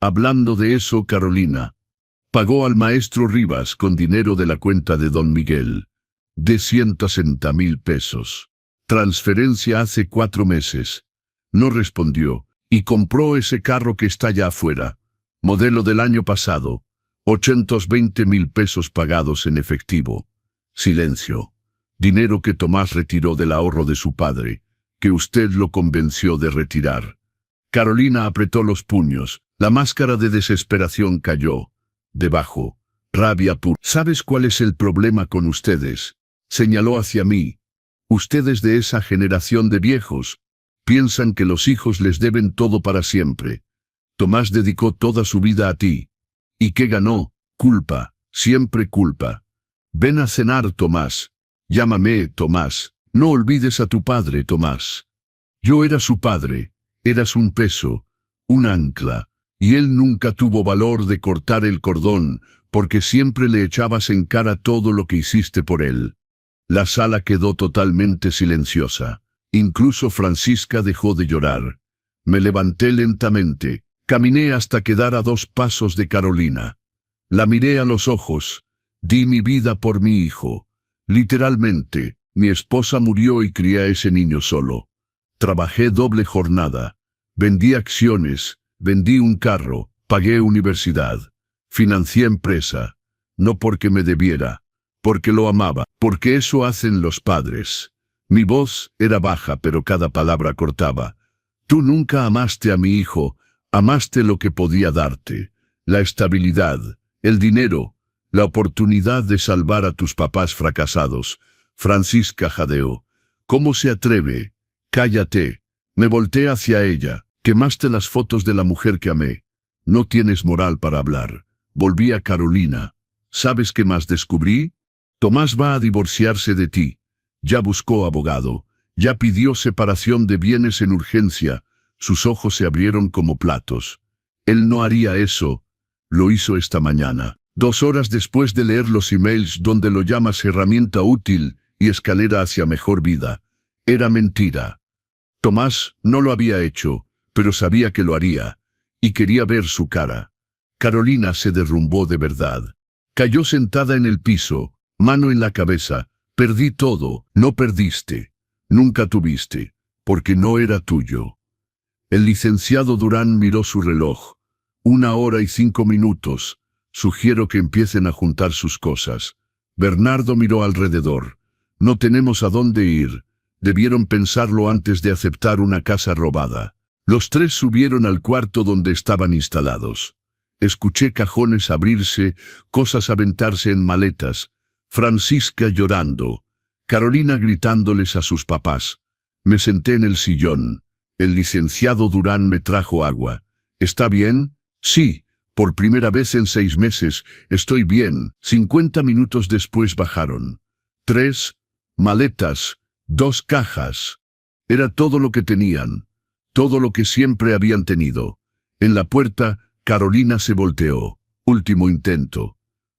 Hablando de eso, Carolina pagó al maestro Rivas con dinero de la cuenta de don Miguel. De 160,000 pesos. Transferencia hace 4 meses. No respondió, y compró ese carro que está allá afuera. Modelo del año pasado. 820,000 pesos pagados en efectivo. Silencio. Dinero que Tomás retiró del ahorro de su padre, que usted lo convenció de retirar. Carolina apretó los puños. La máscara de desesperación cayó. Debajo, rabia pura. ¿Sabes cuál es el problema con ustedes? Señaló hacia mí. Ustedes de esa generación de viejos piensan que los hijos les deben todo para siempre. Tomás dedicó toda su vida a ti. ¿Y qué ganó? Culpa, siempre culpa. Ven a cenar, Tomás. Llámame, Tomás. No olvides a tu padre, Tomás. Yo era su padre. Eras un peso, un ancla. Y él nunca tuvo valor de cortar el cordón, porque siempre le echabas en cara todo lo que hiciste por él. La sala quedó totalmente silenciosa. Incluso Francisca dejó de llorar. Me levanté lentamente. Caminé hasta quedar a 2 pasos de Carolina. La miré a los ojos. Di mi vida por mi hijo. Literalmente, mi esposa murió y crié a ese niño solo. Trabajé doble jornada. Vendí acciones. Vendí un carro, pagué universidad, financié empresa, no porque me debiera, porque lo amaba, porque eso hacen los padres. Mi voz era baja, pero cada palabra cortaba. Tú nunca amaste a mi hijo, amaste lo que podía darte, la estabilidad, el dinero, la oportunidad de salvar a tus papás fracasados. Francisca jadeó. ¿Cómo se atreve? Cállate. Me volteé hacia ella. Quemaste las fotos de la mujer que amé. No tienes moral para hablar. Volví a Carolina. ¿Sabes qué más descubrí? Tomás va a divorciarse de ti. Ya buscó abogado. Ya pidió separación de bienes en urgencia. Sus ojos se abrieron como platos. Él no haría eso. Lo hizo esta mañana. 2 horas después de leer los emails donde lo llamas herramienta útil y escalera hacia mejor vida. Era mentira. Tomás no lo había hecho, pero sabía que lo haría, y quería ver su cara. Carolina se derrumbó de verdad. Cayó sentada en el piso, mano en la cabeza. Perdí todo. No perdiste. Nunca tuviste, porque no era tuyo. El licenciado Durán miró su reloj. 1 hora y 5 minutos. Sugiero que empiecen a juntar sus cosas. Bernardo miró alrededor. No tenemos a dónde ir. Debieron pensarlo antes de aceptar una casa robada. Los 3 subieron al cuarto donde estaban instalados. Escuché cajones abrirse, cosas aventarse en maletas. Francisca llorando. Carolina gritándoles a sus papás. Me senté en el sillón. El licenciado Durán me trajo agua. ¿Está bien? Sí, por primera vez en 6 meses, estoy bien. 50 minutos después bajaron. 3 maletas, 2 cajas. Era todo lo que tenían. Todo lo que siempre habían tenido. En la puerta, Carolina se volteó. Último intento.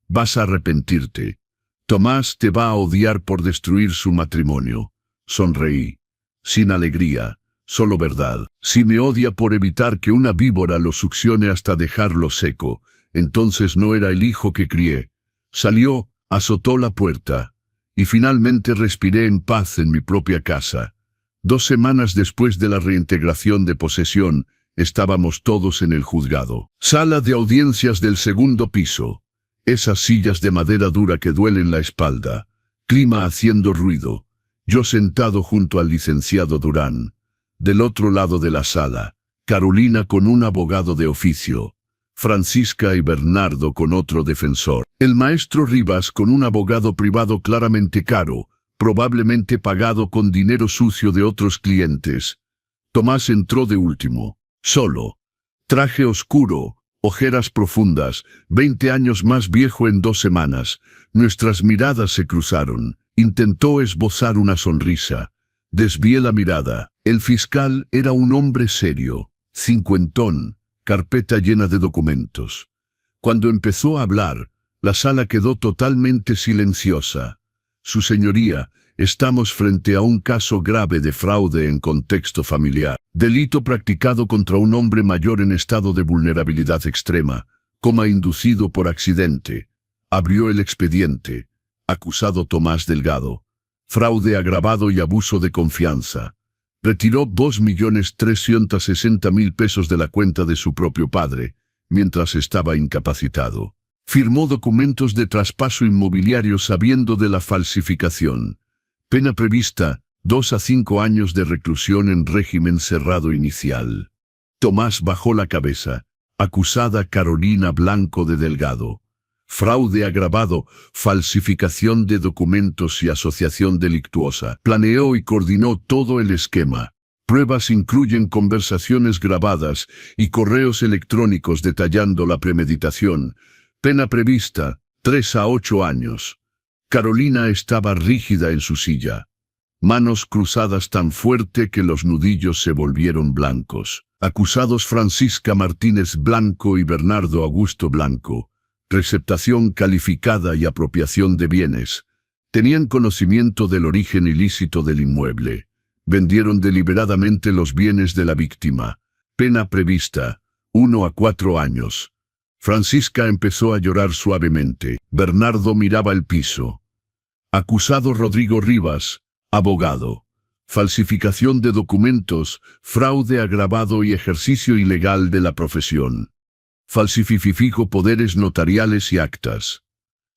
Vas a arrepentirte. Tomás te va a odiar por destruir su matrimonio. Sonreí. Sin alegría, solo verdad. Si me odia por evitar que una víbora lo succione hasta dejarlo seco, entonces no era el hijo que crié. Salió, azotó la puerta. Y finalmente respiré en paz en mi propia casa. 2 semanas después de la reintegración de posesión, estábamos todos en el juzgado. Sala de audiencias del 2º piso. Esas sillas de madera dura que duelen la espalda. Clima haciendo ruido. Yo sentado junto al licenciado Durán. Del otro lado de la sala, Carolina con un abogado de oficio. Francisca y Bernardo con otro defensor. El maestro Rivas con un abogado privado claramente caro, probablemente pagado con dinero sucio de otros clientes. Tomás entró de último, solo. Traje oscuro, ojeras profundas, 20 años más viejo en 2 semanas. Nuestras miradas se cruzaron. Intentó esbozar una sonrisa. Desvié la mirada. El fiscal era un hombre serio, cincuentón, carpeta llena de documentos. Cuando empezó a hablar, la sala quedó totalmente silenciosa. Su señoría, estamos frente a un caso grave de fraude en contexto familiar. Delito practicado contra un hombre mayor en estado de vulnerabilidad extrema, coma inducido por accidente. Abrió el expediente. Acusado Tomás Delgado. Fraude agravado y abuso de confianza. Retiró 2.360.000 pesos de la cuenta de su propio padre, mientras estaba incapacitado. Firmó documentos de traspaso inmobiliario sabiendo de la falsificación. Pena prevista, 2 a 5 años de reclusión en régimen cerrado inicial. Tomás bajó la cabeza. Acusada Carolina Blanco de Delgado. Fraude agravado, falsificación de documentos y asociación delictuosa. Planeó y coordinó todo el esquema. Pruebas incluyen conversaciones grabadas y correos electrónicos detallando la premeditación. Pena prevista, 3 a 8 años. Carolina estaba rígida en su silla. Manos cruzadas tan fuerte que los nudillos se volvieron blancos. Acusados Francisca Martínez Blanco y Bernardo Augusto Blanco. Receptación calificada y apropiación de bienes. Tenían conocimiento del origen ilícito del inmueble. Vendieron deliberadamente los bienes de la víctima. Pena prevista, 1 a 4 años. Francisca empezó a llorar suavemente. Bernardo miraba el piso. Acusado Rodrigo Rivas, abogado. Falsificación de documentos, fraude agravado y ejercicio ilegal de la profesión. Falsificó poderes notariales y actas.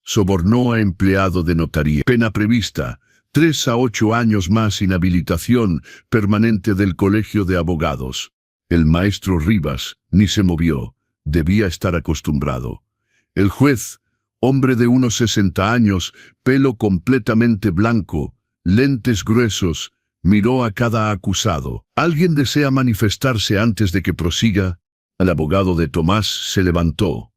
Sobornó a empleado de notaría. Pena prevista, 3 a 8 años más inhabilitación permanente del Colegio de Abogados. El maestro Rivas ni se movió, debía estar acostumbrado. El juez, hombre de unos 60 años, pelo completamente blanco, lentes gruesos, miró a cada acusado. ¿Alguien desea manifestarse antes de que prosiga? El abogado de Tomás se levantó.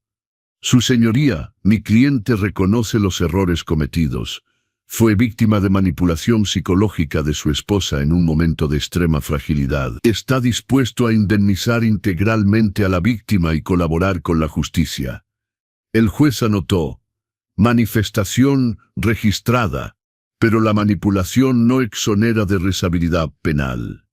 Su señoría, mi cliente reconoce los errores cometidos. Fue víctima de manipulación psicológica de su esposa en un momento de extrema fragilidad. Está dispuesto a indemnizar integralmente a la víctima y colaborar con la justicia. El juez anotó: manifestación registrada, pero la manipulación no exonera de responsabilidad penal.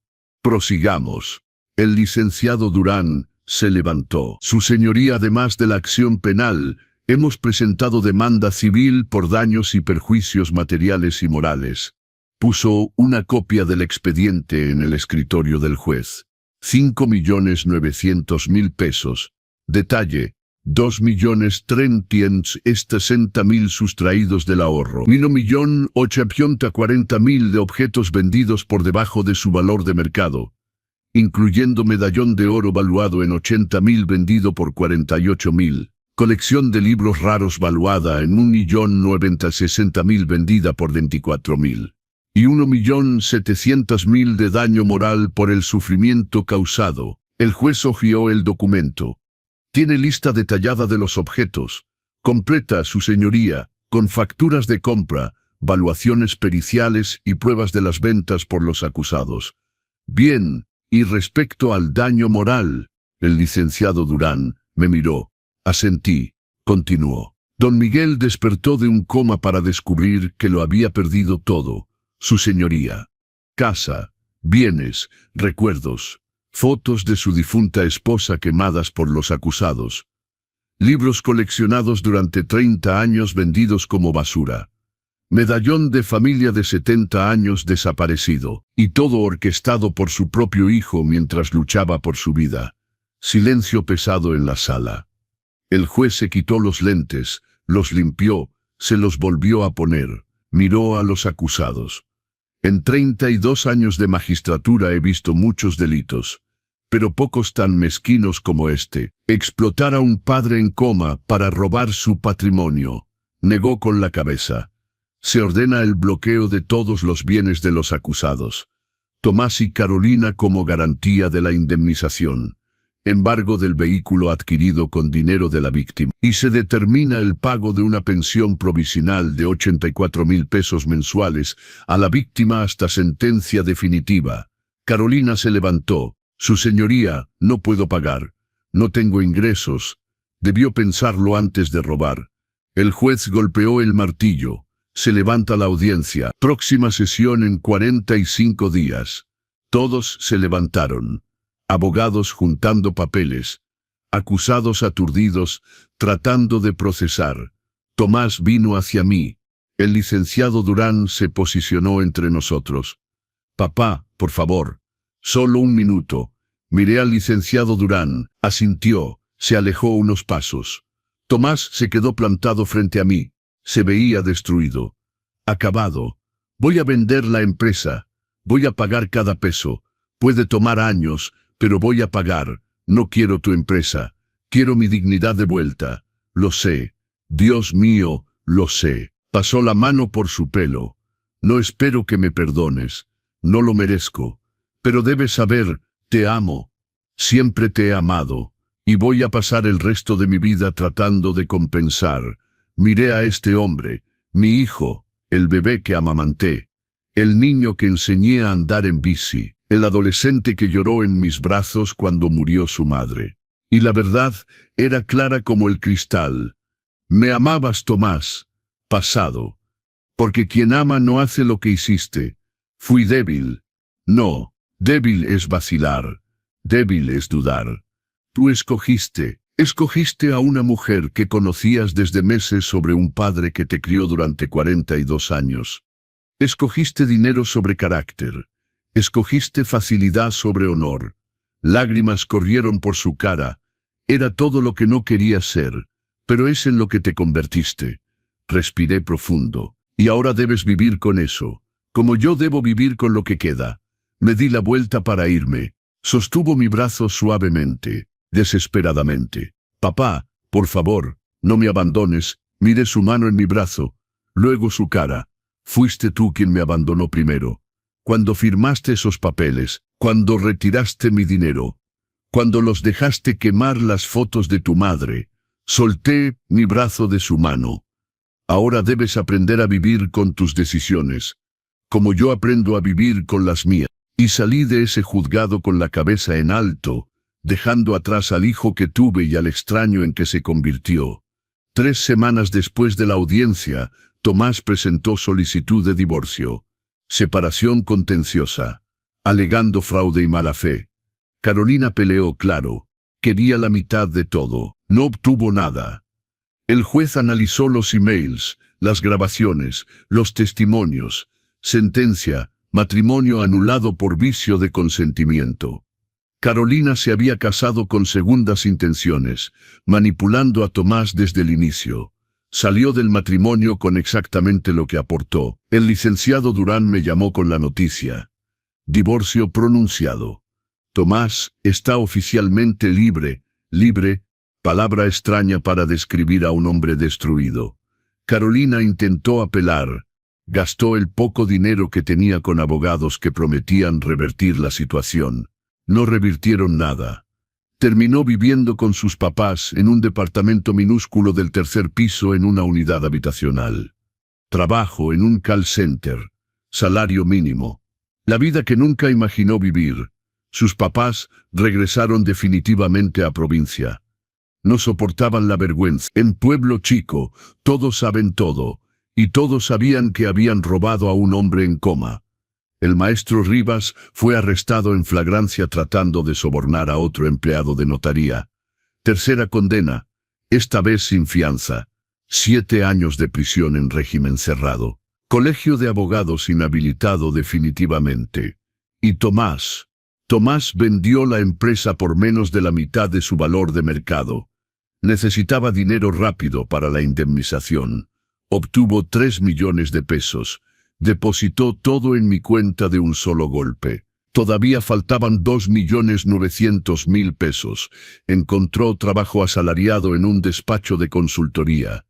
Prosigamos. El licenciado Durán se levantó. Su señoría, además de la acción penal, hemos presentado demanda civil por daños y perjuicios materiales y morales. Puso una copia del expediente en el escritorio del juez. 5.900.000 pesos. Detalle: 2.360.000 sustraídos del ahorro. 1.840.000 de objetos vendidos por debajo de su valor de mercado, incluyendo medallón de oro valuado en 80.000 vendido por 48.000. Colección de libros raros valuada en 1.960.000 vendida por 24.000. Y 1.700.000 de daño moral por el sufrimiento causado. El juez hojeó el documento. Tiene lista detallada de los objetos. Completa, su señoría, con facturas de compra, valuaciones periciales y pruebas de las ventas por los acusados. Bien, y respecto al daño moral, el licenciado Durán me miró. Asentí. Continuó. Don Miguel despertó de un coma para descubrir que lo había perdido todo. Su señoría. Casa, bienes, recuerdos, fotos de su difunta esposa quemadas por los acusados. Libros coleccionados durante 30 años vendidos como basura. Medallón de familia de 70 años desaparecido, y todo orquestado por su propio hijo mientras luchaba por su vida. Silencio pesado en la sala. El juez se quitó los lentes, los limpió, se los volvió a poner, miró a los acusados. En 32 años de magistratura he visto muchos delitos, pero pocos tan mezquinos como este. Explotar a un padre en coma para robar su patrimonio. Negó con la cabeza. Se ordena el bloqueo de todos los bienes de los acusados. Tomás y Carolina como garantía de la indemnización. Embargo del vehículo adquirido con dinero de la víctima. Y se determina el pago de una pensión provisional de 84,000 pesos mensuales a la víctima hasta sentencia definitiva. Carolina se levantó. Su señoría, no puedo pagar. No tengo ingresos. Debió pensarlo antes de robar. El juez golpeó el martillo. Se levanta la audiencia. Próxima sesión en 45 días. Todos se levantaron. Abogados juntando papeles. Acusados aturdidos, tratando de procesar. Tomás vino hacia mí. El licenciado Durán se posicionó entre nosotros. Papá, por favor. Solo un minuto. Miré al licenciado Durán, asintió, se alejó unos pasos. Tomás se quedó plantado frente a mí. Se veía destruido. Acabado. Voy a vender la empresa. Voy a pagar cada peso. Puede tomar años, pero voy a pagar. No quiero tu empresa. Quiero mi dignidad de vuelta. Lo sé. Dios mío, lo sé. Pasó la mano por su pelo. No espero que me perdones. No lo merezco. Pero debes saber, te amo. Siempre te he amado. Y voy a pasar el resto de mi vida tratando de compensar. Miré a este hombre, mi hijo, el bebé que amamanté, el niño que enseñé a andar en bici, el adolescente que lloró en mis brazos cuando murió su madre. Y la verdad era clara como el cristal. Me amabas, Tomás. Pasado. Porque quien ama no hace lo que hiciste. Fui débil. No. Débil es vacilar, débil es dudar. Tú escogiste a una mujer que conocías desde meses sobre un padre que te crió durante 42 años. Escogiste dinero sobre carácter. Escogiste facilidad sobre honor. Lágrimas corrieron por su cara. Era todo lo que no querías ser, pero es en lo que te convertiste. Respiré profundo. Y ahora debes vivir con eso, como yo debo vivir con lo que queda. Me di la vuelta para irme. Sostuvo mi brazo suavemente, desesperadamente. Papá, por favor, no me abandones. Miré su mano en mi brazo, luego su cara. Fuiste tú quien me abandonó primero. Cuando firmaste esos papeles, cuando retiraste mi dinero, cuando los dejaste quemar las fotos de tu madre, solté mi brazo de su mano. Ahora debes aprender a vivir con tus decisiones, como yo aprendo a vivir con las mías. Y salí de ese juzgado con la cabeza en alto, dejando atrás al hijo que tuve y al extraño en que se convirtió. 3 semanas después de la audiencia, Tomás presentó solicitud de divorcio. Separación contenciosa, alegando fraude y mala fe. Carolina peleó claro. Quería la mitad de todo. No obtuvo nada. El juez analizó los emails, las grabaciones, los testimonios. Sentencia. Matrimonio anulado por vicio de consentimiento. Carolina se había casado con segundas intenciones, manipulando a Tomás desde el inicio. Salió del matrimonio con exactamente lo que aportó. El licenciado Durán me llamó con la noticia. Divorcio pronunciado. Tomás está oficialmente libre, palabra extraña para describir a un hombre destruido. Carolina intentó apelar. Gastó el poco dinero que tenía con abogados que prometían revertir la situación. No revirtieron nada. Terminó viviendo con sus papás en un departamento minúsculo del 3er piso en una unidad habitacional. Trabajo en un call center. Salario mínimo. La vida que nunca imaginó vivir. Sus papás regresaron definitivamente a provincia. No soportaban la vergüenza. En pueblo chico, todos saben todo. Y todos sabían que habían robado a un hombre en coma. El maestro Rivas fue arrestado en flagrancia tratando de sobornar a otro empleado de notaría. Tercera condena, esta vez sin fianza. 7 años de prisión en régimen cerrado. Colegio de abogados inhabilitado definitivamente. Y Tomás vendió la empresa por menos de la mitad de su valor de mercado. Necesitaba dinero rápido para la indemnización. Obtuvo 3 millones de pesos. Depositó todo en mi cuenta de un solo golpe. Todavía faltaban 2.900.000 pesos. Encontró trabajo asalariado en un despacho de consultoría.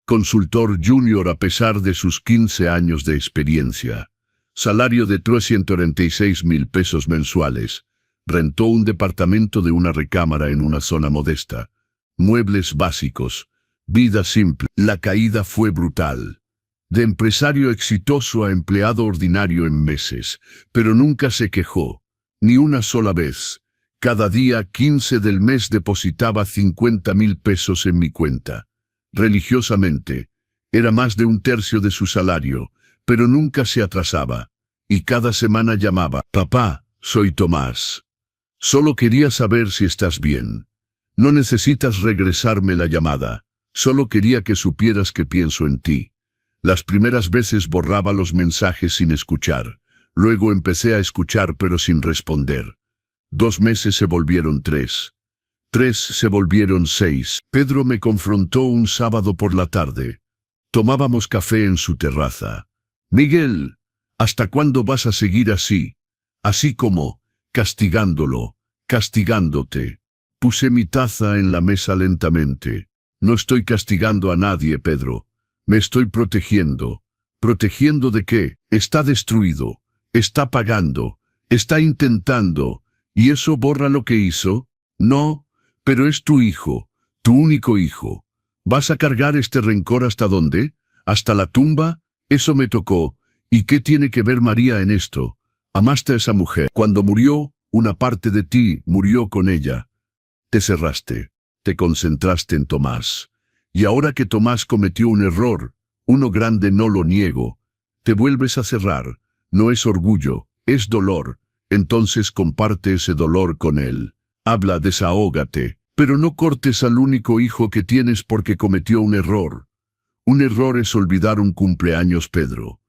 Consultor junior a pesar de sus 15 años de experiencia. Salario de 346.000 pesos mensuales. Rentó un departamento de una recámara en una zona modesta. Muebles básicos. Vida simple. La caída fue brutal. De empresario exitoso a empleado ordinario en meses, pero nunca se quejó, ni una sola vez. Cada día 15 del mes depositaba 50.000 pesos en mi cuenta. Religiosamente, era más de un tercio de su salario, pero nunca se atrasaba. Y cada semana llamaba: «Papá, soy Tomás. Solo quería saber si estás bien. No necesitas regresarme la llamada. Solo quería que supieras que pienso en ti». Las primeras veces borraba los mensajes sin escuchar. Luego empecé a escuchar pero sin responder. 2 meses se volvieron 3. 3 se volvieron 6. Pedro me confrontó un sábado por la tarde. Tomábamos café en su terraza. «Miguel, ¿hasta cuándo vas a seguir así? Así como, castigándolo, castigándote». Puse mi taza en la mesa lentamente. «No estoy castigando a nadie, Pedro. Me estoy protegiendo». «¿Protegiendo de qué? Está destruido. Está pagando. Está intentando. ¿Y eso borra lo que hizo? No, pero es tu hijo, tu único hijo. ¿Vas a cargar este rencor hasta dónde? ¿Hasta la tumba? Eso me tocó. ¿Y qué tiene que ver María en esto? Amaste a esa mujer. Cuando murió, una parte de ti murió con ella. Te cerraste. Te concentraste en Tomás. Y ahora que Tomás cometió un error, uno grande, no lo niego, te vuelves a cerrar. No es orgullo, es dolor. Entonces comparte ese dolor con él. Habla, desahógate, pero no cortes al único hijo que tienes porque cometió un error. Un error es olvidar un cumpleaños, Pedro.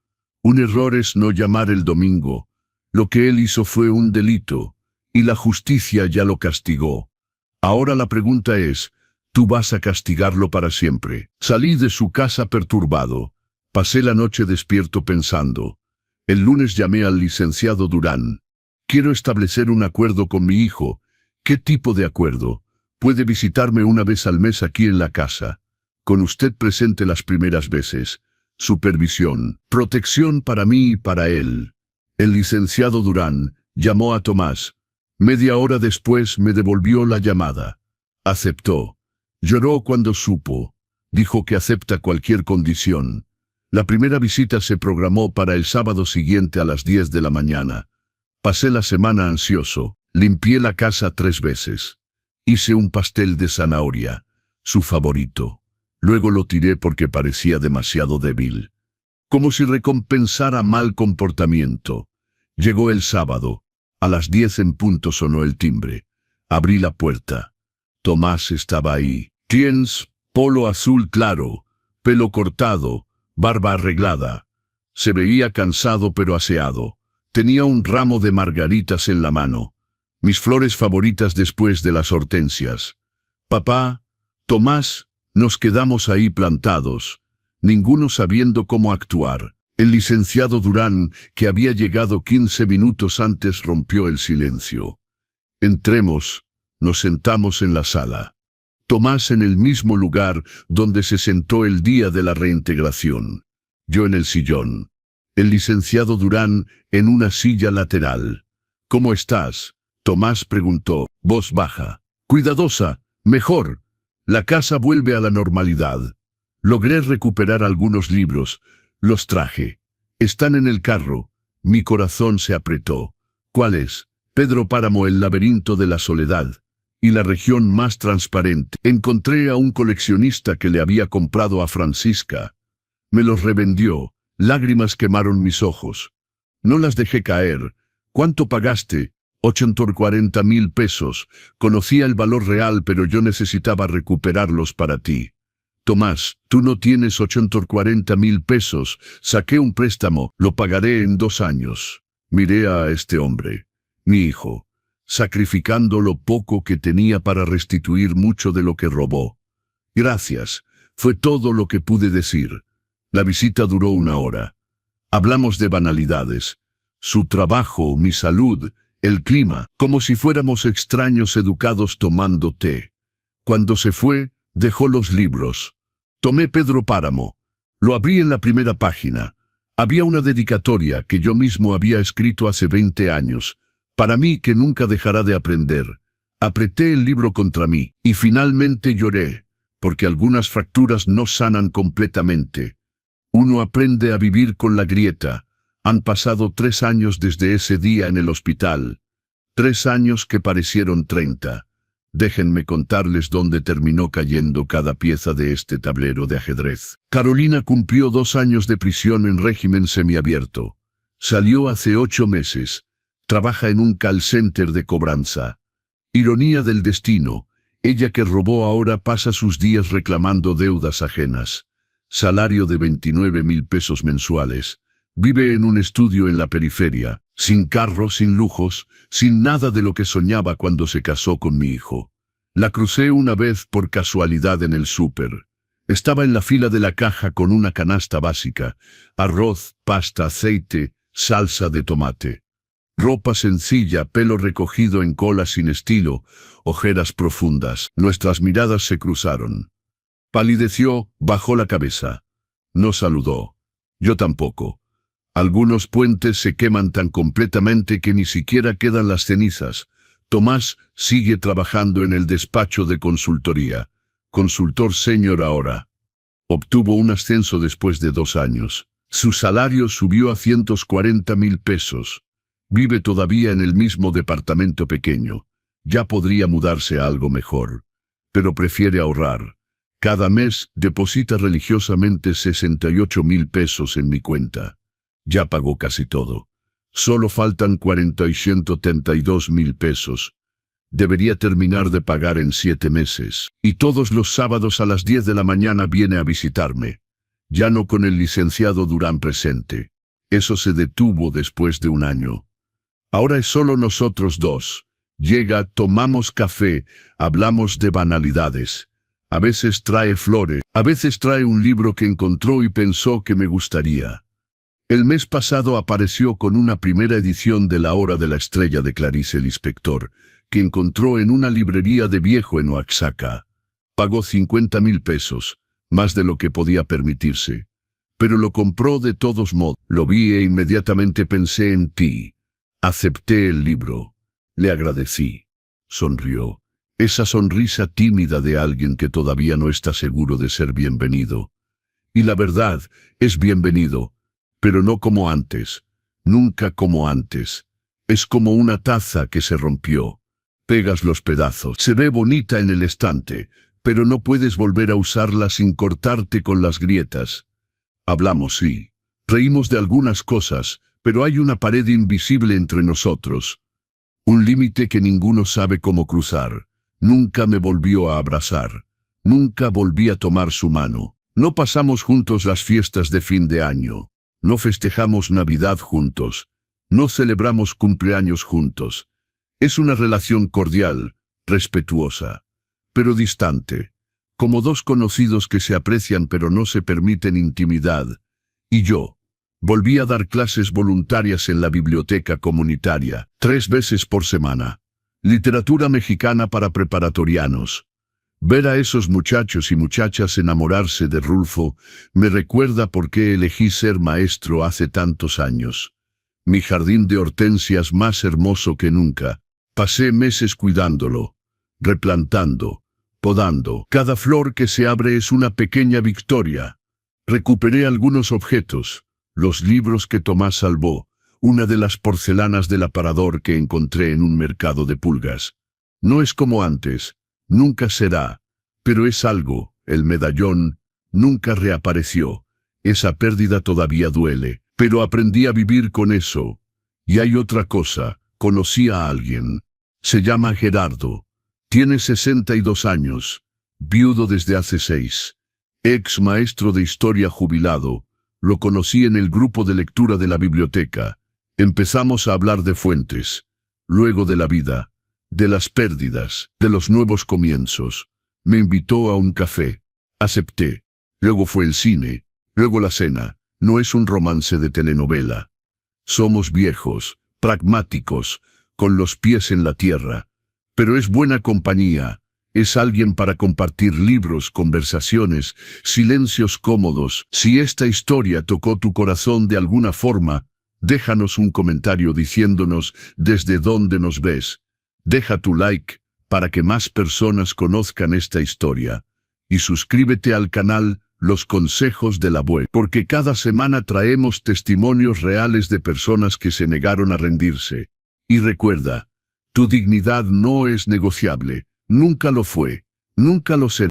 Un error es no llamar el domingo. Lo que él hizo fue un delito, y la justicia ya lo castigó. Ahora la pregunta es: ¿tú vas a castigarlo para siempre? Salí de su casa perturbado. Pasé la noche despierto pensando. El lunes llamé al licenciado Durán. Quiero establecer un acuerdo con mi hijo. ¿Qué tipo de acuerdo? Puede visitarme una vez al mes aquí en la casa. Con usted presente las primeras veces. Supervisión, protección para mí y para él. El licenciado Durán llamó a Tomás. Media hora después me devolvió la llamada. Aceptó. Lloró cuando supo. Dijo que acepta cualquier condición. La primera visita se programó para el sábado siguiente a las 10 de la mañana. Pasé la semana ansioso. Limpié la casa 3 veces. Hice un pastel de zanahoria, su favorito. Luego lo tiré porque parecía demasiado débil. Como si recompensara mal comportamiento. Llegó el sábado. A las 10 en punto sonó el timbre. Abrí la puerta. Tomás estaba ahí. Jeans, polo azul claro, pelo cortado, barba arreglada. Se veía cansado pero aseado. Tenía un ramo de margaritas en la mano. Mis flores favoritas después de las hortensias. Papá, Tomás, nos quedamos ahí plantados, ninguno sabiendo cómo actuar. El licenciado Durán, que había llegado 15 minutos antes, rompió el silencio. Entremos, nos sentamos en la sala. Tomás en el mismo lugar donde se sentó el día de la reintegración. Yo en el sillón. El licenciado Durán en una silla lateral. «¿Cómo estás?», Tomás preguntó, voz baja. «Cuidadosa, mejor. La casa vuelve a la normalidad. Logré recuperar algunos libros. Los traje. Están en el carro». Mi corazón se apretó. «¿Cuáles?». Pedro Páramo, El laberinto de la soledad. Y La región más transparente. Encontré a un coleccionista que le había comprado a Francisca. Me los revendió. Lágrimas quemaron mis ojos. No las dejé caer. «¿Cuánto pagaste?». 840.000 pesos. Conocía el valor real, pero yo necesitaba recuperarlos para ti. «Tomás, tú no tienes 840.000 pesos. Saqué un préstamo. Lo pagaré en 2 años». Miré a este hombre, mi hijo, sacrificando lo poco que tenía para restituir mucho de lo que robó. «Gracias», fue todo lo que pude decir. La visita duró 1 hora. Hablamos de banalidades. su trabajo, mi salud, el clima, como si fuéramos extraños educados tomando té. Cuando se fue, dejó los libros. Tomé Pedro Páramo. Lo abrí en la primera página. Había una dedicatoria que yo mismo había escrito hace 20 años. Para mí que nunca dejará de aprender. Apreté el libro contra mí y finalmente lloré, porque algunas fracturas no sanan completamente. Uno aprende a vivir con la grieta. Han pasado 3 años desde ese día en el hospital. 3 años que parecieron 30. Déjenme contarles dónde terminó cayendo cada pieza de este tablero de ajedrez. Carolina cumplió 2 años de prisión en régimen semiabierto. Salió hace 8 meses. Trabaja en un call center de cobranza. Ironía del destino. Ella que robó ahora pasa sus días reclamando deudas ajenas. Salario de 29,000 pesos mensuales. Vive en un estudio en la periferia, sin carro, sin lujos, sin nada de lo que soñaba cuando se casó con mi hijo. La crucé una vez por casualidad en el súper. Estaba en la fila de la caja con una canasta básica: arroz, pasta, aceite, salsa de tomate. Ropa sencilla, pelo recogido en cola sin estilo, ojeras profundas. Nuestras miradas se cruzaron. Palideció, bajó la cabeza. No saludó. Yo tampoco. Algunos puentes se queman tan completamente que ni siquiera quedan las cenizas. Tomás sigue trabajando en el despacho de consultoría. Consultor senior ahora. Obtuvo un ascenso después de 2 años. Su salario subió a 140,000 pesos. Vive todavía en el mismo departamento pequeño. Ya podría mudarse a algo mejor. Pero prefiere ahorrar. Cada mes deposita religiosamente 68,000 pesos en mi cuenta. Ya pagó casi todo. Solo faltan 172,000 pesos. Debería terminar de pagar en 7 meses. Y todos los sábados a las 10 de la mañana viene a visitarme. Ya no con el licenciado Durán presente. Eso se detuvo después de 1 año. Ahora es solo nosotros 2. Llega, tomamos café, hablamos de banalidades. A veces trae flores, a veces trae un libro que encontró y pensó que me gustaría. El mes pasado apareció con una primera edición de La Hora de la Estrella de Clarice Lispector, que encontró en una librería de viejo en Oaxaca. Pagó 50,000 pesos, más de lo que podía permitirse. Pero lo compró de todos modos. Lo vi e inmediatamente pensé en ti. Acepté el libro. Le agradecí. Sonrió. Esa sonrisa tímida de alguien que todavía no está seguro de ser bienvenido. Y la verdad, es bienvenido. Pero no como antes, nunca como antes. Es como una taza que se rompió. Pegas los pedazos. Se ve bonita en el estante, pero no puedes volver a usarla sin cortarte con las grietas. Hablamos, sí. Reímos de algunas cosas, pero hay una pared invisible entre nosotros. Un límite que ninguno sabe cómo cruzar. Nunca me volvió a abrazar. Nunca volví a tomar su mano. No pasamos juntos las fiestas de fin de año. No festejamos Navidad juntos. No celebramos cumpleaños juntos. Es una relación cordial, respetuosa, pero distante. Como 2 conocidos que se aprecian pero no se permiten intimidad. Y yo volví a dar clases voluntarias en la biblioteca comunitaria, 3 veces por semana. Literatura mexicana para preparatorianos. Ver a esos muchachos y muchachas enamorarse de Rulfo me recuerda por qué elegí ser maestro hace tantos años. Mi jardín de hortensias más hermoso que nunca. Pasé meses cuidándolo, replantando, podando. Cada flor que se abre es una pequeña victoria. Recuperé algunos objetos, los libros que Tomás salvó, una de las porcelanas del aparador que encontré en un mercado de pulgas. No es como antes. Nunca será, pero es algo. El medallón nunca reapareció. Esa pérdida todavía duele, pero aprendí a vivir con eso. Y hay otra cosa, conocí a alguien. Se llama Gerardo. Tiene 62 años, viudo desde hace 6. Ex maestro de historia jubilado. Lo conocí en el grupo de lectura de la biblioteca. Empezamos a hablar de Fuentes, luego de la vida, de las pérdidas, de los nuevos comienzos. Me invitó a un café. Acepté. Luego fue el cine, luego la cena. No es un romance de telenovela. Somos viejos, pragmáticos, con los pies en la tierra. Pero es buena compañía, es alguien para compartir libros, conversaciones, silencios cómodos. Si esta historia tocó tu corazón de alguna forma, déjanos un comentario diciéndonos desde dónde nos ves. Deja tu like para que más personas conozcan esta historia. Y suscríbete al canal Los Consejos del Abuelo, porque cada semana traemos testimonios reales de personas que se negaron a rendirse. Y recuerda, tu dignidad no es negociable, nunca lo fue, nunca lo será.